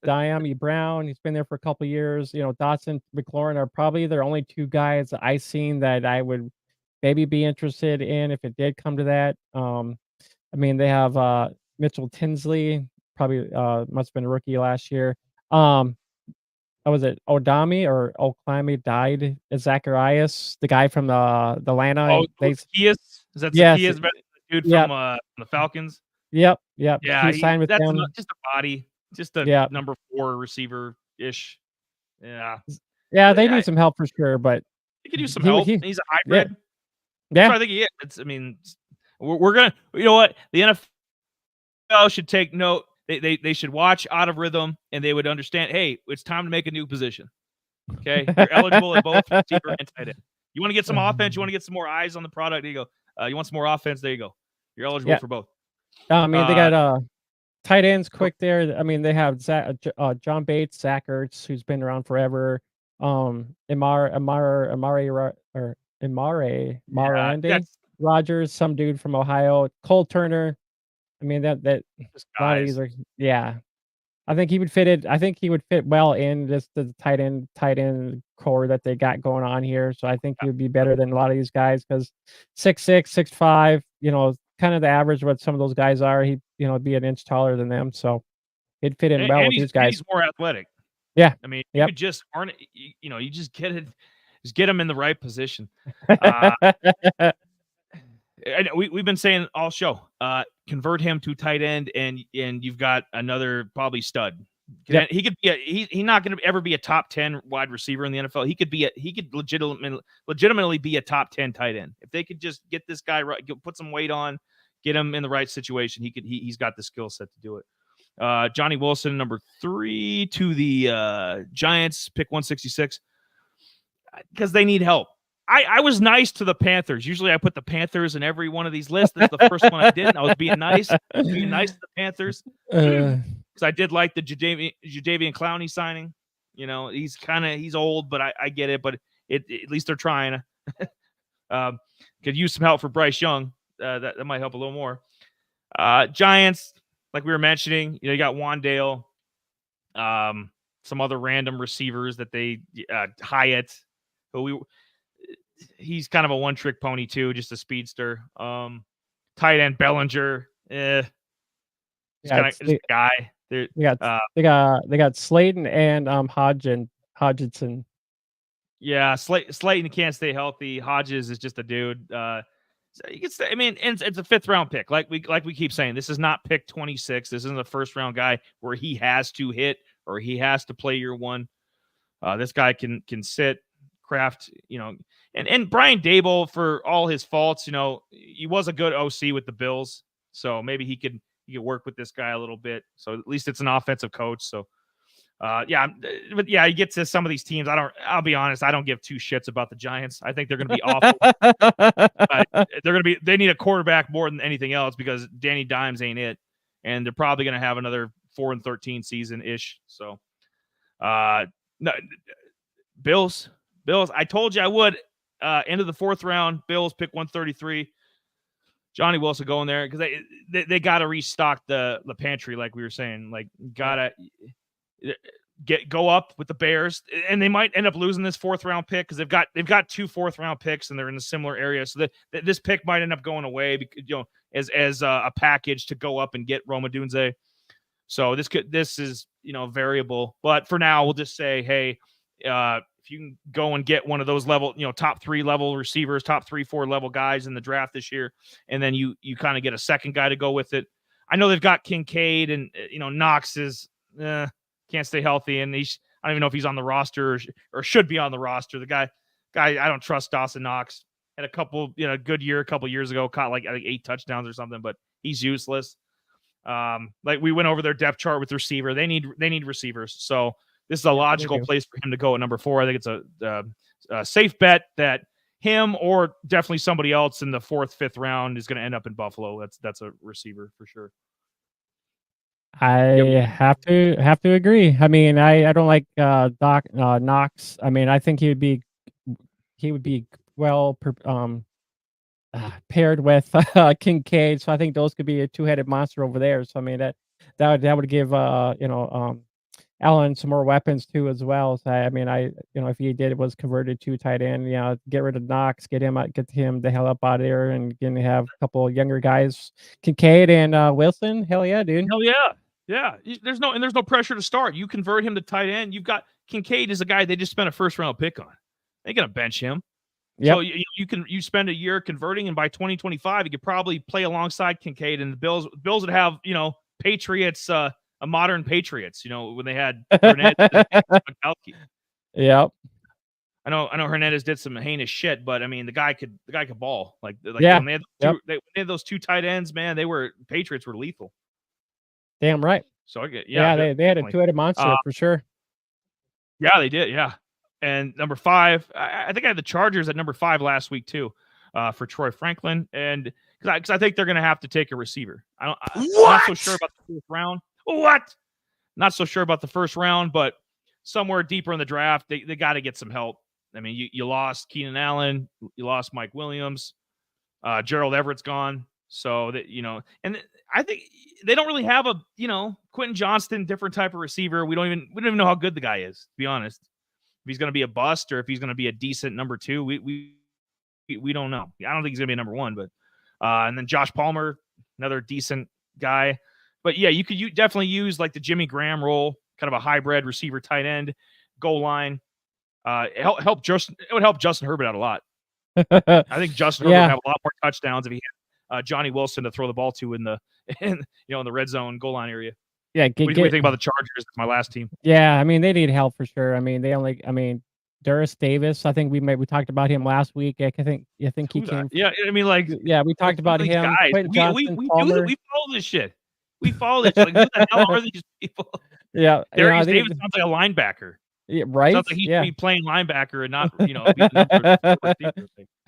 Diami Brown. He's been there for a couple years. Dotson, McLaurin are probably their only 2 guys that I've seen that I would maybe be interested in if it did come to that. They have Mitchell Tinsley. Probably must have been a rookie last year. Was it Oklami died? Zacharias, the guy from the Atlanta. Oh, Zacchaeus? Is that yes, Zacchaeus, the dude from the Falcons? Yep. Yeah, he signed with that's them. just a body, just a number 4 receiver ish. Yeah. Yeah, they need some help for sure, but he could use some help. He's a hybrid. Yeah. So I think he is. We're gonna. You know what? The NFL should take note. They should watch Out of Rhythm, and they would understand, hey, it's time to make a new position. Okay? You're eligible at both receiver and tight end. You want to get some offense, you want to get some more eyes on the product, there you go. You want some more offense, there you go. You're eligible for both. They got tight ends quick there. They have John Bates, Zach Ertz, who's been around forever. Marande Rogers, some dude from Ohio. Cole Turner. That a lot of these are, I think he would fit it. I think he would fit well in just the tight end core that they got going on here. So I think he would be better than a lot of these guys because 6'6", 6'5", kind of the average what some of those guys are. He'd be an inch taller than them, so he'd fit in well with these guys. He's more athletic. Yeah, you could just you just get it. Just get him in the right position. Uh, and we've been saying all show, convert him to tight end, and you've got another probably stud. Yep. He could be he's not going to ever be a top 10 wide receiver in the NFL. He could legitimately be a top 10 tight end if they could just get this guy right, put some weight on, get him in the right situation. He's got the skill set to do it. Johnny Wilson, number 3 to the Giants, pick 166, because they need help. I was nice to the Panthers. Usually I put the Panthers in every one of these lists. That's the first one I did. And I was being nice. To the Panthers. Because I did like the Jadeveon Clowney signing. You know, he's old, but I get it. But at least they're trying. Could use some help for Bryce Young. That might help a little more. Giants, like we were mentioning, you got Wandale, some other random receivers that they Hyatt, who he's kind of a one-trick pony too, just a speedster. Tight end Bellinger, just a guy. They got Slayton and Hodgson. Yeah, Slayton can't stay healthy. Hodges is just a dude. So you can say, I mean, it's a 5th round pick. Like we keep saying, this is not pick 26. This isn't a 1st round guy where he has to hit or he has to play year 1. This guy can sit, craft, and Brian Daboll, for all his faults, he was a good OC with the Bills, so maybe he could work with this guy a little bit. So at least it's an offensive coach. So you get to some of these teams. I'll be honest, I don't give 2 shits about the Giants. I think they're going to be awful. They need a quarterback more than anything else, because Danny Dimes ain't it, and they're probably going to have another 4-13 season ish. So, no, Bills. I told you I would. End of the 4th round. Bills pick 133. Johnny Wilson going there because they got to restock the pantry, like we were saying. Like, gotta go up with the Bears, and they might end up losing this 4th round pick because they've got 2 4th round picks and they're in a similar area. So this pick might end up going away because, as a package to go up and get Roma Dunze. So this is variable, but for now we'll just say, hey, if you can go and get one of those level, top 3 level receivers, top 3-4 level guys in the draft this year, and then you kind of get a second guy to go with it. I know they've got Kincaid, and Knox is can't stay healthy, and I don't even know if he's on the roster or should be on the roster. The guy, I don't trust. Dawson Knox had a couple, good year a couple years ago, caught like 8 touchdowns or something, but he's useless. Like we went over their depth chart with receiver. They need receivers. So this is a logical place for him to go at number 4. I think it's a safe bet that him or definitely somebody else in the 4th, 5th round is going to end up in Buffalo. That's a receiver for sure. I have to agree. I mean, I don't like Knox. I mean, I think he would be well paired with Kincaid. So I think those could be a 2-headed monster over there. So I mean that would give Allen some more weapons too as well. So I mean, if he was converted to tight end, get rid of Knox, get him the hell up out of there, and have a couple of younger guys, Kincaid and Wilson. Hell yeah, dude. Hell yeah. Yeah. There's no pressure to start. You convert him to tight end. You've got Kincaid is a guy they just spent a 1st round pick on. They're gonna bench him. Yep. So you spend a year converting, and by 2025 you could probably play alongside Kincaid, and the Bills would have Patriots. A modern Patriots, when they had Hernandez and Yep. I know Hernandez did some heinous shit, but I mean the guy could ball. Like yeah. When they had those 2 tight ends, man, Patriots were lethal. Damn right. So they had a 2-headed monster for sure. Yeah, they did. Yeah. And number 5, I think I had the Chargers at number 5 last week too, for Troy Franklin, and because I think they're going to have to take a receiver. I'm not so sure about the 4th round. What? Not so sure about the 1st round, but somewhere deeper in the draft, they got to get some help. I mean, you lost Keenan Allen, you lost Mike Williams, Gerald Everett's gone, so that and I think they don't really have a Quentin Johnston, different type of receiver. We don't even know how good the guy is, to be honest. If he's going to be a bust or if he's going to be a decent number 2, we don't know. I don't think he's going to be a number 1, but and then Josh Palmer, another decent guy. But yeah, you could definitely use like the Jimmy Graham role, kind of a hybrid receiver tight end, goal line. It would help Justin Herbert out a lot. I think Justin Herbert would have a lot more touchdowns if he had Johnny Wilson to throw the ball to in the in the red zone goal line area. Yeah, what do you think about the Chargers? It's my last team. Yeah, I mean, they need help for sure. I mean, Darius Davis, I think we talked about him last week. I think he came. Yeah, I mean, like, yeah, we talked about him. Guys, Quentin Johnson, we Palmer. we follow this shit. We follow this. Like, who the hell are these people? Yeah, Darius Davis sounds like a linebacker. Yeah, right. Sounds like he should be playing linebacker and not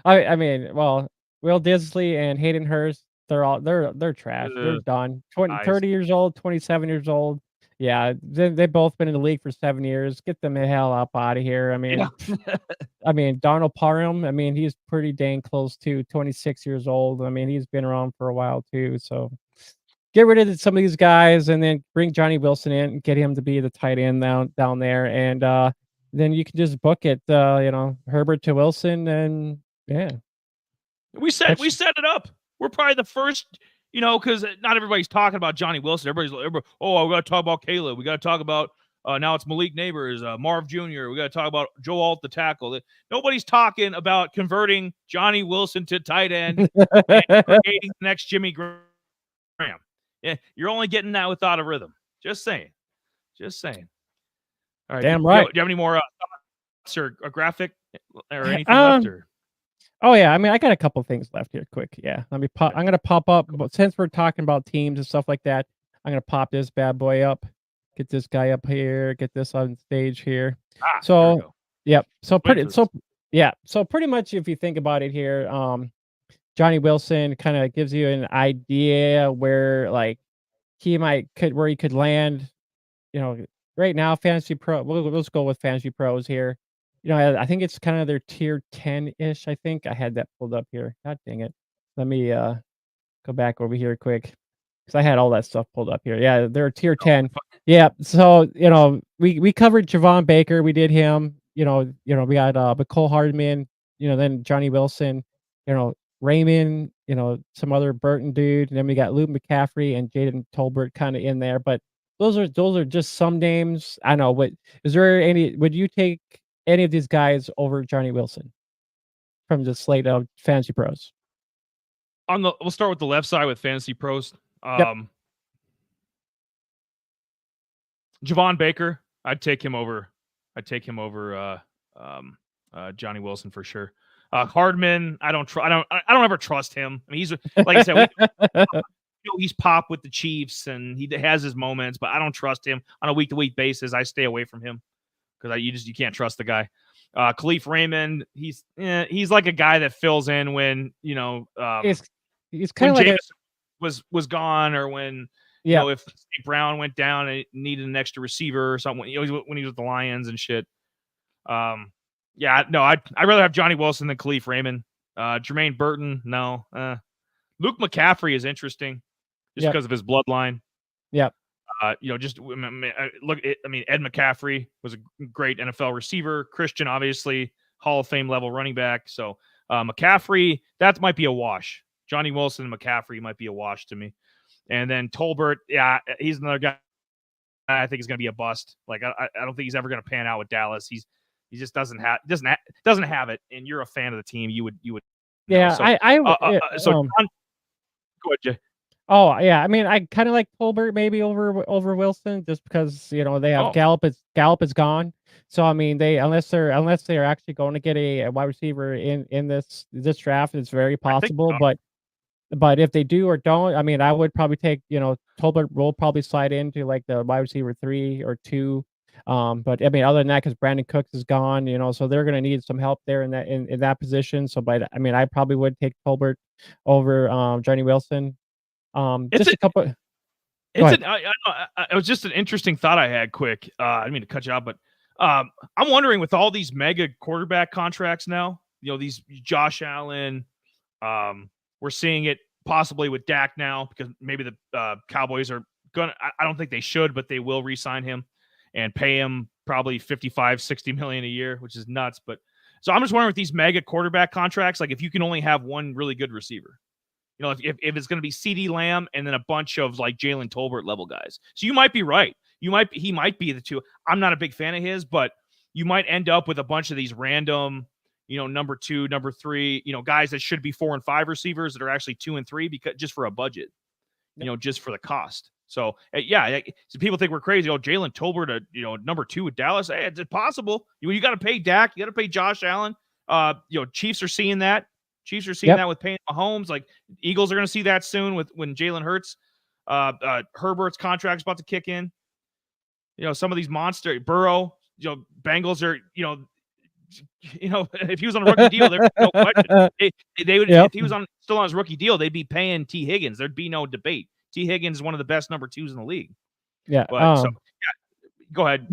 I mean, well, Will Disley and Hayden Hurst, they're trash. They're done. 30 years old, 27 years old. Yeah, they've both been in the league for 7 years. Get them the hell up out of here. I mean, Darnell Parham, I mean, he's pretty dang close to 26 years old. I mean, he's been around for a while too. So get rid of some of these guys and then bring Johnny Wilson in and get him to be the tight end down there. And then you can just book it, Herbert to Wilson, and yeah. We set it up. We're probably the first, because not everybody's talking about Johnny Wilson. Everybody, oh, we got to talk about Caleb. We got to talk about now it's Malik Neighbors, Marv Jr. We got to talk about Joe Alt, the tackle. Nobody's talking about converting Johnny Wilson to tight end and creating the next Jimmy Graham. Yeah, you're only getting that without a rhythm. Just saying. All right. Damn right. Do you have any more thoughts or a graphic or anything left? Or? Oh yeah, I mean, I got a couple things left here. Quick, yeah. Let me pop. I'm gonna pop up. Since we're talking about teams and stuff like that, I'm gonna pop this bad boy up. Get this guy up here. Get this on stage here. So, yep. So pretty much, if you think about it here, Johnny Wilson kind of gives you an idea where like where he could land. Right now, Fantasy Pro. Let's go with Fantasy Pros here. I think it's kind of their tier 10-ish. I think I had that pulled up here. God dang it. Let me go back over here quick because I had all that stuff pulled up here. Yeah, they're tier 10. Yeah. So, we covered Javon Baker. We did him. We got McCole Hardman, then Johnny Wilson, Raymond, some other Burton dude. And then we got Luke McCaffrey and Jaden Tolbert kind of in there. But those are just some names. I know. Would you take any of these guys over Johnny Wilson from the slate of Fantasy Pros? We'll start with the left side with Fantasy Pros. Yep. Javon Baker, I'd take him over Johnny Wilson for sure. Hardman, I don't ever trust him. I mean, he's like I said, he's pop with the Chiefs and he has his moments, but I don't trust him on a week-to-week basis. I stay away from him because you can't trust the guy. Khalif Raymond, he's like a guy that fills in when he's kind of like was gone, or when if St. Brown went down and needed an extra receiver or something. When he was with the Lions and shit. I'd rather have Johnny Wilson than Khalif Raymond. Jermaine Burton, no. Luke McCaffrey is interesting just because of his bloodline. Yep. Ed McCaffrey was a great NFL receiver. Christian, obviously, Hall of Fame level running back. So McCaffrey, that might be a wash. Johnny Wilson and McCaffrey might be a wash to me. And then Tolbert, he's another guy I think is going to be a bust. Like I don't think he's ever going to pan out with Dallas. He just doesn't have it. And you're a fan of the team. You would. Yeah, John, go ahead, Jay. Oh yeah, I mean, I kind of like Tolbert maybe over Wilson just because they have Gallup is gone. So I mean, unless they're actually going to get a wide receiver in this draft, it's very possible. But if they do or don't, I mean, I would probably take Tolbert will probably slide into like the wide receiver 3 or 2. But I mean, other than that, because Brandon Cooks is gone, so they're going to need some help there in that position. So, but I mean, I probably would take Tolbert over Johnny Wilson. It was just an interesting thought I had quick. I didn't mean to cut you off, but I'm wondering with all these mega quarterback contracts now, these Josh Allen, we're seeing it possibly with Dak now because maybe the Cowboys are gonna, I don't think they should, but they will re-sign him and pay him probably $55-60 million a year, which is nuts. But so I'm just wondering with these mega quarterback contracts, like if you can only have one really good receiver. If it's going to be CeeDee Lamb and then a bunch of like Jalen Tolbert level guys. So you might be right. He might be the two. I'm not a big fan of his, but you might end up with a bunch of these random, number 2, number 3, guys that should be 4 and 5 receivers that are actually 2 and 3 because just for a budget, just for the cost. So so people think we're crazy. Oh, Jalen Tolbert, number 2 with Dallas. Hey, it's possible. You got to pay Dak. You got to pay Josh Allen. Chiefs are seeing that. Chiefs are seeing that with paying Mahomes. Like Eagles are going to see that soon when Jalen Hurts. Herbert's contract's about to kick in. Some of these monster Burrow. Bengals are. If he was on a rookie deal, there'd be no question. They would if he was still on his rookie deal, they'd be paying T. Higgins. There'd be no debate. T. Higgins is one of the best number 2s in the league. Yeah. But go ahead.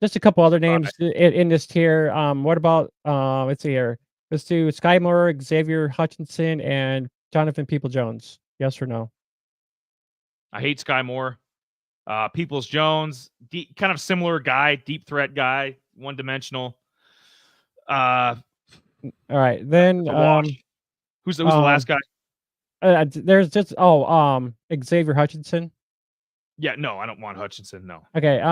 Just a couple other names in this tier. What about let's see here. Let's do Sky Moore, Xavier Hutchinson, and Jonathan Peoples-Jones. Yes or no? I hate Sky Moore. Peoples-Jones, kind of similar guy, deep threat guy, one-dimensional. All right, then who's the last guy? There's just Xavier Hutchinson. Yeah, no, I don't want Hutchinson. No. Okay,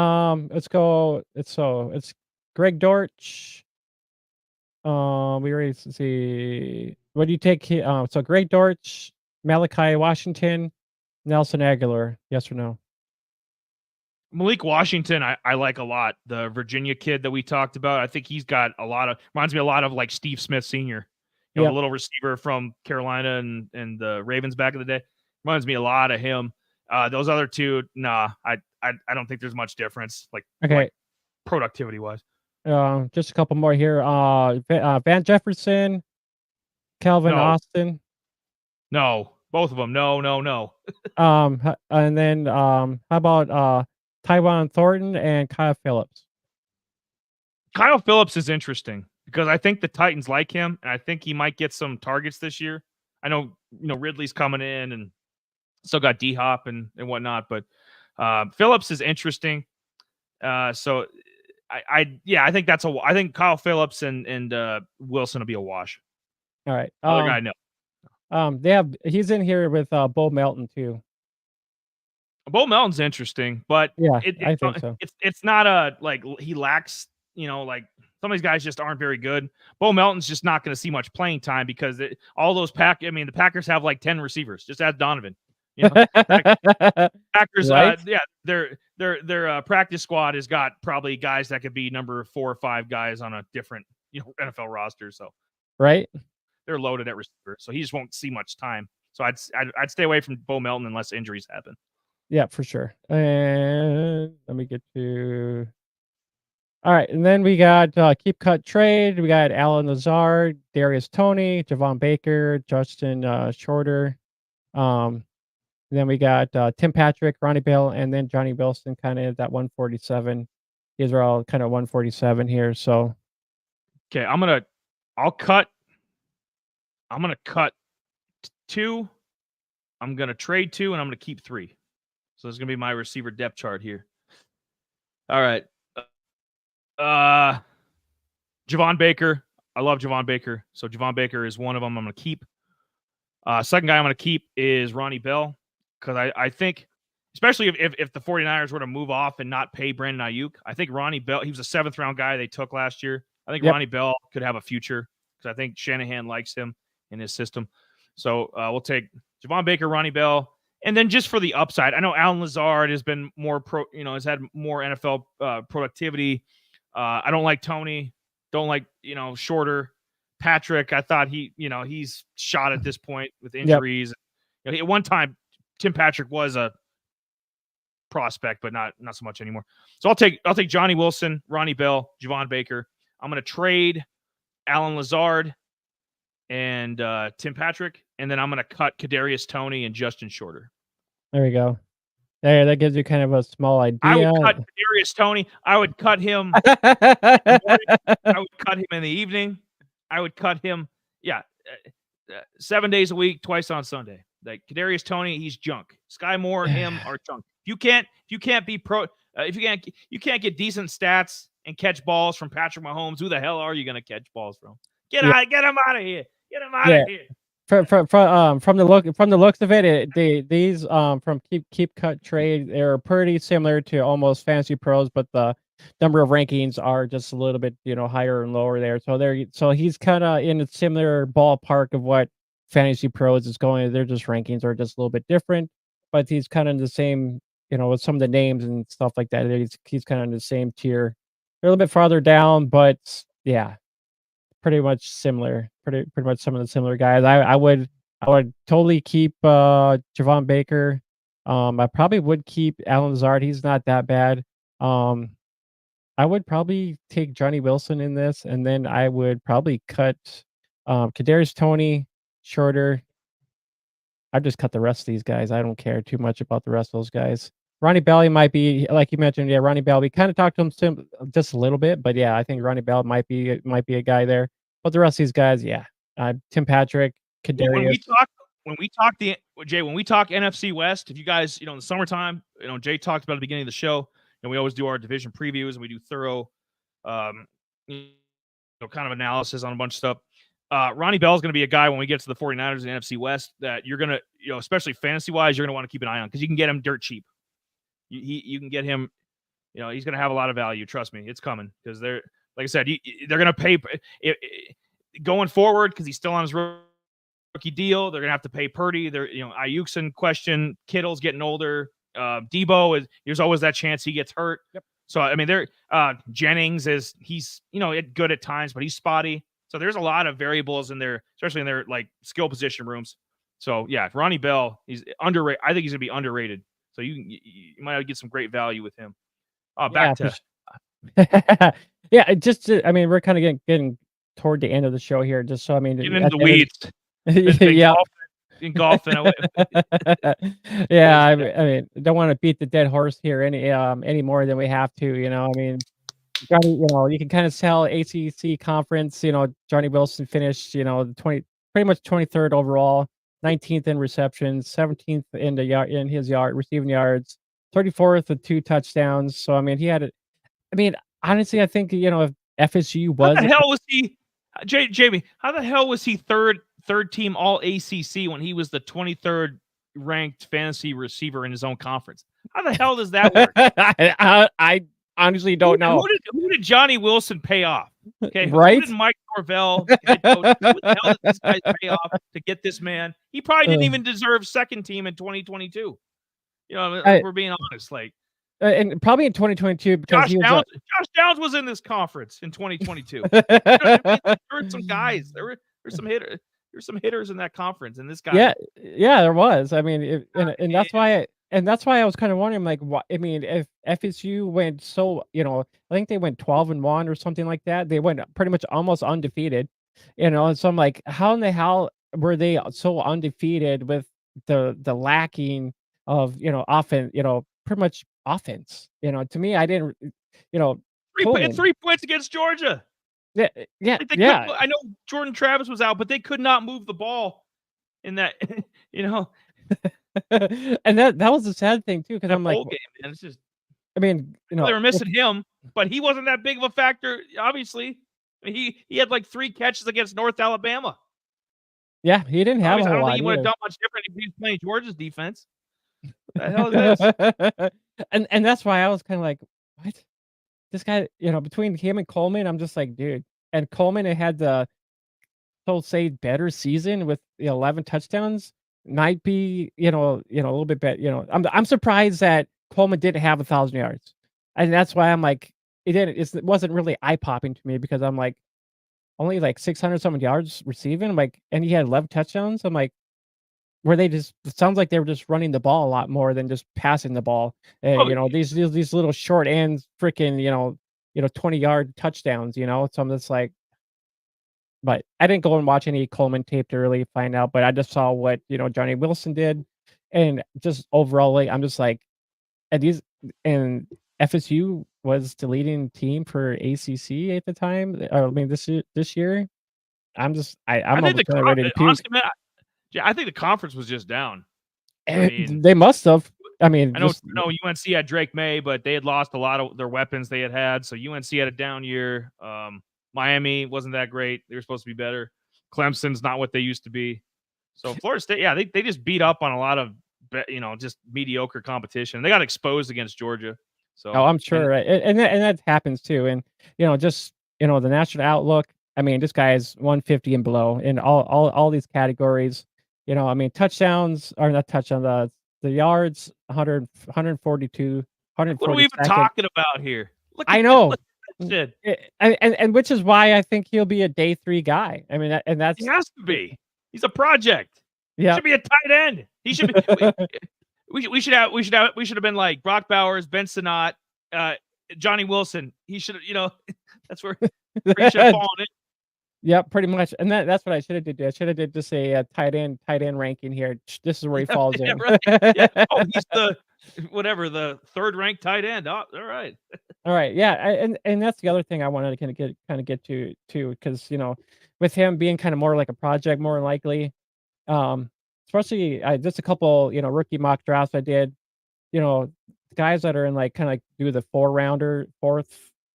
let's go. It's Greg Dortch. We already see. What do you take? So Greg Dortch, Malachi Washington, Nelson Aguilar. Yes or no? Malik Washington, I like a lot. The Virginia kid that we talked about, I think he's got reminds me a lot of like Steve Smith Sr. The little receiver from Carolina and the Ravens back in the day. Reminds me a lot of him. Those other two, nah, I don't think there's much difference. Like productivity wise. Just a couple more here. Van Jefferson, Calvin Austin. No, both of them. No. And then how about Tywan Thornton and Kyle Phillips? Kyle Phillips is interesting because I think the Titans like him, and I think he might get some targets this year. I know, Ridley's coming in and still got D-Hop and whatnot, but Phillips is interesting. So I think I think Kyle Phillips and Wilson will be a wash. All right. Other guy, no. He's in here with Bo Melton too. Bo Melton's interesting, but I think so. It's not he lacks, like some of these guys just aren't very good. Bo Melton's just not going to see much playing time because all those the Packers have like 10 receivers. Just add Donovan. Packers, right? Their practice squad has got probably guys that could be number 4 or 5 guys on a different NFL roster. So right, they're loaded at receiver, so he just won't see much time. So I'd stay away from Bo Melton unless injuries happen. Yeah, for sure. And let me get to. All right, and then we got keep cut trade. We got Allen Lazard, Darius Toney, Javon Baker, Justin Shorter. Then we got Tim Patrick, Ronnie Bell, and then Johnny Wilson, kind of that 147. These are all kind of 147 here. So, okay, I'm gonna cut 2. I'm gonna trade 2, and I'm gonna keep 3. So this is gonna be my receiver depth chart here. All right. Javon Baker. I love Javon Baker. So Javon Baker is one of them I'm going to keep. Second guy I'm going to keep is Ronnie Bell because I think, especially if the 49ers were to move off and not pay Brandon Ayuk, I think Ronnie Bell, he was a 7th round guy they took last year. I think Ronnie Bell could have a future because I think Shanahan likes him in his system. So we'll take Javon Baker, Ronnie Bell. And then just for the upside, I know Allen Lazard has been more has had more NFL productivity. I don't like Toney. Don't like, Shorter. Patrick, I thought he's shot at this point with injuries. Yep. At one time, Tim Patrick was a prospect, but not so much anymore. So I'll take Johnny Wilson, Ronnie Bell, Javon Baker. I'm going to trade Allen Lazard and Tim Patrick, and then I'm going to cut Kadarius Toney and Justin Shorter. There we go. There, that gives you kind of a small idea. I would cut Kadarius Toney. I would cut him. I would cut him in the evening. I would cut him. 7 days a week, twice on Sunday. Like Kadarius Toney, he's junk. Sky Moore, him are junk. You can't be pro. If you can't get decent stats and catch balls from Patrick Mahomes, who the hell are you going to catch balls from? Get him out of here. Get him out of here. From the looks of it, these from keep cut trade, they're pretty similar to almost Fantasy Pros, but the number of rankings are just a little bit, higher and lower there. So he's kind of in a similar ballpark of what Fantasy Pros is going. Their just rankings are just a little bit different, but he's kind of in the same, with some of the names and stuff like that. He's kind of in the same tier. They're a little bit farther down, but yeah, pretty much similar. Pretty much some of the similar guys. I would totally keep Javon Baker. I probably would keep Alan Lazard. He's not that bad. Um, I would probably take Johnny Wilson in this, and then I would probably cut Kadarius Toney, Shorter. I'd just cut the rest of these guys. I don't care too much about the rest of those guys. Ronnie Bell might be, like you mentioned, yeah, Ronnie Bell. We kind of talked to him just a little bit, but yeah, I think Ronnie Bell might be a guy there. But the rest of these guys, yeah, Tim Patrick, Well, Kadarius. when we talk NFC West, if you guys, in the summertime, Jay talked about at the beginning of the show, and we always do our division previews and we do thorough, kind of analysis on a bunch of stuff. Ronnie Bell is going to be a guy when we get to the 49ers and NFC West that you're going to, especially fantasy wise, you're going to want to keep an eye on because you can get him dirt cheap. You can get him, he's going to have a lot of value. Trust me, it's coming because like I said, they're going to pay going forward because he's still on his rookie deal. They're going to have to pay Purdy. Ayuk's in question. Kittle's getting older. Debo there's always that chance he gets hurt. Yep. So, I mean, Jennings he's good at times, but he's spotty. So there's a lot of variables in there, especially in their like skill position rooms. So yeah, Ronnie Bell, he's underrated. I think he's gonna be underrated. So you might get some great value with him. Back to yeah. We're kind of getting toward the end of the show here. Just so getting into the weeds. Yeah. In golf and yeah, I don't want to beat the dead horse here any more than we have to. Johnny, you can kind of tell ACC conference. Johnny Wilson finished, pretty much 23rd overall, 19th in receptions, 17th in his receiving yards, 34th with 2 touchdowns. So he had it. Honestly, I think if FSU was. How the hell was he, Jamie? How the hell was he third team All ACC when he was the 23rd ranked fantasy receiver in his own conference? How the hell does that work? I honestly don't know. Who did Johnny Wilson pay off? Okay, right? Who did Mike Norvell, head coach, who the hell did this guy pay off to get this man? He probably didn't even deserve second team in 2022. We're being honest. And probably in 2022 because Josh Downs was in this conference in 2022. There were some guys. There were some hitters. There's some hitters in that conference, and this guy. Yeah, there was. And that's why. And that's why I was kind of wondering, like, what if FSU went I think they went 12-1 or something like that. They went pretty much almost undefeated, And so I'm like, how in the hell were they so undefeated with the lacking of offense? Pretty much offense. To me, I didn't. 3 points against Georgia. Yeah. I know Jordan Travis was out, but they could not move the ball in that. And that was the sad thing too, because I'm like, game, man. It's just. they were missing him, but he wasn't that big of a factor. Obviously, he had like 3 catches against North Alabama. Yeah, he didn't have a whole lot. I don't think he would have done much different if he was playing Georgia's defense. What the hell is this? and that's why I was kind of like, what? This guy, between him and Coleman, I'm just like, dude. And Coleman had the better season with 11 touchdowns. Might be, a little bit better. I'm surprised that Coleman didn't have 1,000 yards, and that's why I'm like, it wasn't really eye popping to me because I'm like, only like 600 something yards receiving. I'm like, and he had 11 touchdowns. I'm like, it sounds like they were just running the ball a lot more than just passing the ball. And these little short ends, freaking 20-yard touchdowns. So I'm just like. But I didn't go and watch any Coleman tape to really find out, but I just saw what, Johnny Wilson did. And just overall, I'm just like, and FSU was the leading team for ACC at the time. This year, I'm almost ready to puke. Honestly, man, I think the conference was just down. They must have. I know UNC had Drake May, but they had lost a lot of their weapons they had. So UNC had a down year. Miami wasn't that great. They were supposed to be better. Clemson's not what they used to be. So Florida State, yeah, they just beat up on a lot of, just mediocre competition. They got exposed against Georgia. So, Oh, I'm and sure, and that happens too, and, just, the national outlook, I mean, this guy is 150 and below in all these categories, I mean, touchdowns or not touchdown, the yards, 142, what are we even 142nd. talking about here? Look I at know. look at that shit. And which is why I think he'll be a day 3 guy. I mean, and He that's has to be. He's a project. He yeah. should be a tight end. He should be. We should have been like Brock Bowers, Ben Sinnott, uh, Johnny Wilson. He should have. That's where he should have fallen in. Yep, pretty much, and that's what I shoulda did. I shoulda did just a, tight end ranking here. This is where he falls Yeah, in. right. Yeah. Oh, he's the whatever the third ranked tight end. Oh, all right. Alright, yeah, and that's the other thing I wanted to kinda get to too, because, with him being kinda more like a project more than likely, especially, just a couple, rookie mock drafts I did, you know, guys that are in, like, kinda, like, do the 4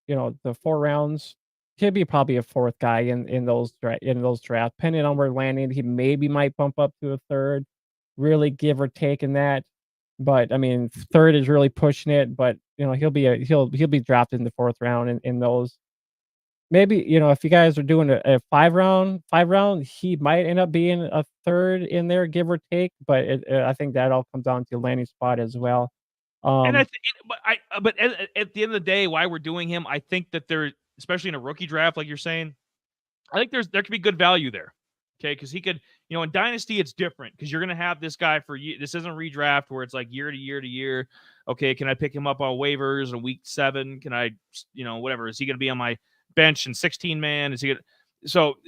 the 4 rounds, he'd be probably a 4th guy in those drafts, depending on where landing, he maybe might bump up to a 3rd, really give or take in that, but, I mean, 3rd is really pushing it, but, he'll be drafted in the 4th round in those. Maybe, if you guys are doing a 5 round, he might end up being a 3rd in there, give or take, but I think that all comes down to landing spot as well. And I Um, think, but at the end of the day, why we're doing him, I think that there, especially in a rookie draft, like you're saying, I think there could be good value there. Okay, because he could, in Dynasty, it's different because you're going to have this guy for you. This isn't redraft where it's like year to year to year. Okay, can I pick him up on waivers in week 7? Can I, whatever? Is he going to be on my bench in 16 man? Is he going to? So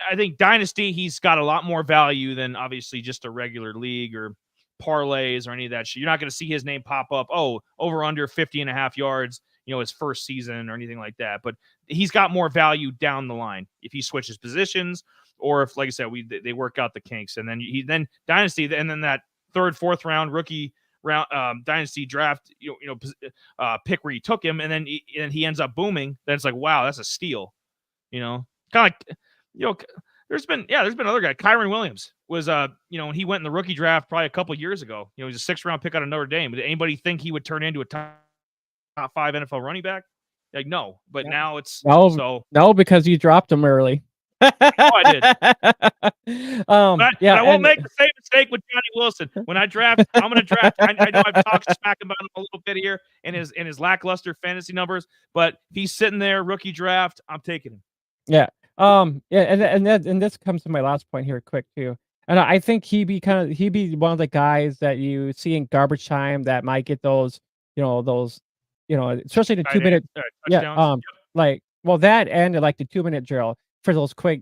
I think Dynasty, he's got a lot more value than obviously just a regular league or parlays or any of that shit. You're not going to see his name pop up. Oh, over under 50.5 yards, his first season or anything like that. But he's got more value down the line if he switches positions or if, like I said, they work out the kinks, and then Dynasty, and then that 3rd, 4th round rookie round Dynasty draft, pick where you took him, and then he ends up booming. Then it's like, wow, that's a steal. Kind of like, there's been other guy, Kyron Williams was when he went in the rookie draft probably a couple years ago. He's a 6th round pick out of Notre Dame. Did anybody think he would turn into a top 5 NFL running back? Like, no, but Yeah. now it's no, so. no, because you dropped him early. I did. But Yeah, I won't make the same mistake with Johnny Wilson. When I draft, I'm going to draft. I know I've talked smack about him a little bit here in his lackluster fantasy numbers, but if he's sitting there rookie draft, I'm taking him. Yeah. Yeah, and this comes to my last point here quick too. And I think he'd be one of the guys that you see in garbage time that might get those, especially the Tight 2 minute, end, yeah, touchdowns. like, well, that and like the 2 minute drill for those quick,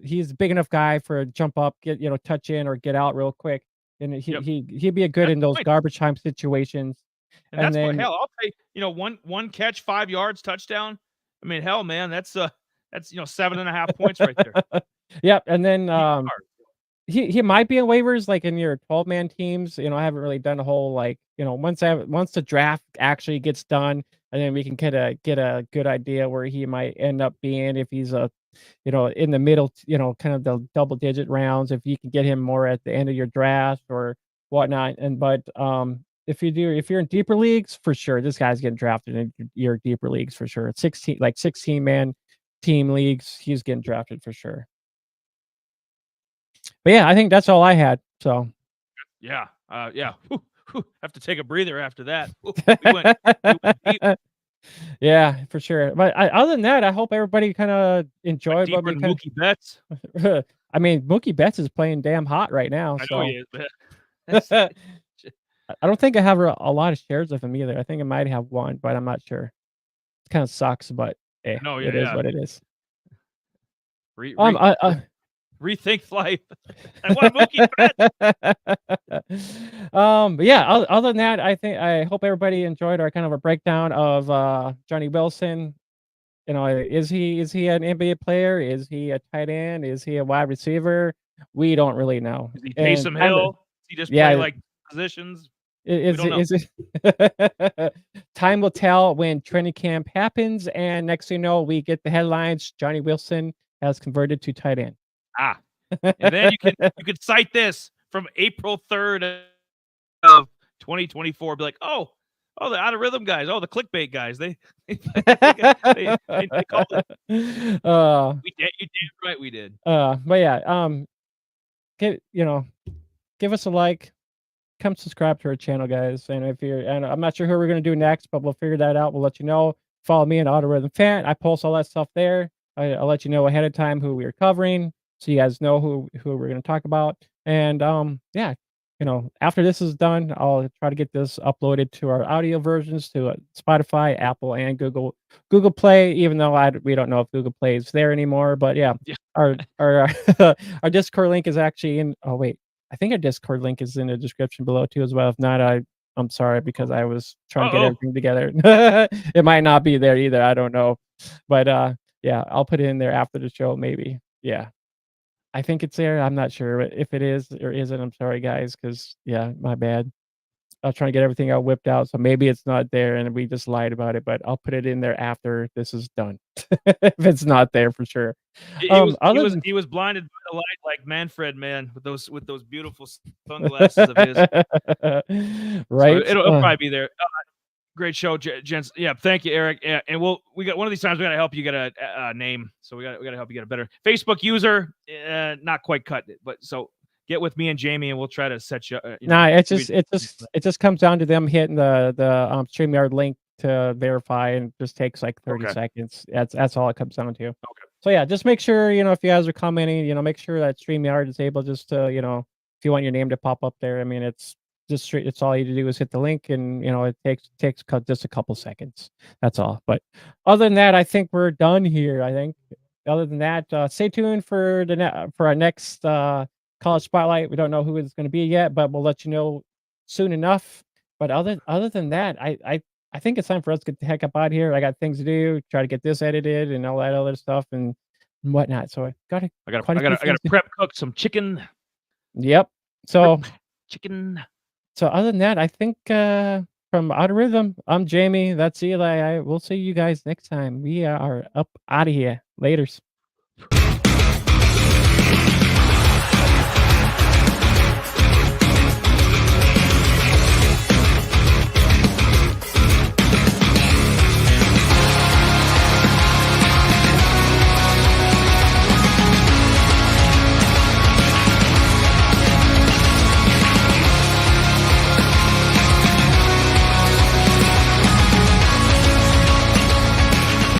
he's a big enough guy for a jump up, get, touch in or get out real quick. And Yep. he'd be a good That's in the those point. garbage time situations. And And that's what, then hell, I'll pay, one catch, 5 yards, touchdown. I mean, hell, man, that's 7.5 points right there. yep, and then he might be in waivers like in your 12-man teams. I haven't really done a whole like, once the draft actually gets done, and then we can get a good idea where he might end up being if he's in the middle, kind of the double digit rounds, if you can get him more at the end of your draft or whatnot. But if you're in deeper leagues, for sure, this guy's getting drafted in your deeper leagues for sure. 16-man team leagues, he's getting drafted for sure. But yeah, I think that's all I had. So Yeah. Yeah. Have to take a breather after that. We went deep. yeah, for sure. But other than that, I hope everybody kind of enjoyed what Deeper we than kind Mookie Betts. of. I mean, Mookie Betts is playing damn hot right now. I know So he is. But I don't think I have a lot of shares of him either. I think I might have one, but I'm not sure. It kind of sucks, but no, it is what it is. Rethink life. I want Mookie Betts. But yeah, other than that, I hope everybody enjoyed our kind of a breakdown of Johnny Wilson. Is he an NBA player? Is he a tight end? Is he a wide receiver? We don't really know. Is he And Taysom Hill? Does he just yeah, play like positions? We don't know. is it time will tell when training camp happens, and next thing you know, we get the headlines: Johnny Wilson has converted to tight end. And then you could cite this from April 3rd of 2024. Be like, oh, Oh, the out of rhythm guys. Oh, the clickbait guys. They called it. You damn right we did. But yeah, give us a like, come subscribe to our channel, guys. And and I'm not sure who we're gonna do next, but we'll figure that out. We'll let you know. Follow me on Auto Rhythm Fan. I post all that stuff there. I'll let you know ahead of time who we are covering, so you guys know who we're gonna talk about. And yeah, after this is done, I'll try to get this uploaded to our audio versions to Spotify, Apple, and Google Play. Even though we don't know if Google Play is there anymore, but yeah, Yeah. our our Discord link is actually in. Oh wait, I think our Discord link is in the description below too as well. If not, I'm sorry because I was trying to get everything together. It might not be there either. I don't know, but yeah, I'll put it in there after the show maybe. Yeah. I think it's there. I'm not sure if it is or isn't. I'm sorry, guys, because yeah, my bad. I was trying to get everything out whipped out, so maybe it's not there and we just lied about it. But I'll put it in there after this is done. If it's not there for sure. He was blinded by the light like Manfred, man, with those beautiful sunglasses of his. Right? So it'll probably be there. Great show, gents. Yeah, thank you, Eric. Yeah, and we got one of these times we gotta help you get a name. So we gotta help you get a better Facebook user. Not quite cut it, but so get with me and Jamie, and we'll try to set you. Nah, it just comes down to them hitting the StreamYard link to verify, and just takes like 30 seconds. That's all it comes down to. Okay. So yeah, just make sure if you guys are commenting, make sure that StreamYard is able just to if you want your name to pop up there. I mean, it's all you do is hit the link, and it takes just a couple seconds. That's all. But other than that, I think we're done here. I think. Other than that, stay tuned for our next college spotlight. We don't know who it's going to be yet, but we'll let you know soon enough. But other than that, I think it's time for us to get the heck up out of here. I got things to do, try to get this edited and all that other stuff and whatnot. So I gotta prep cook some chicken. Yep. So chicken. So other than that, I think from Out of Rhythm, I'm Jamie. That's Eli. We'll see you guys next time. We are up out of here. Laters.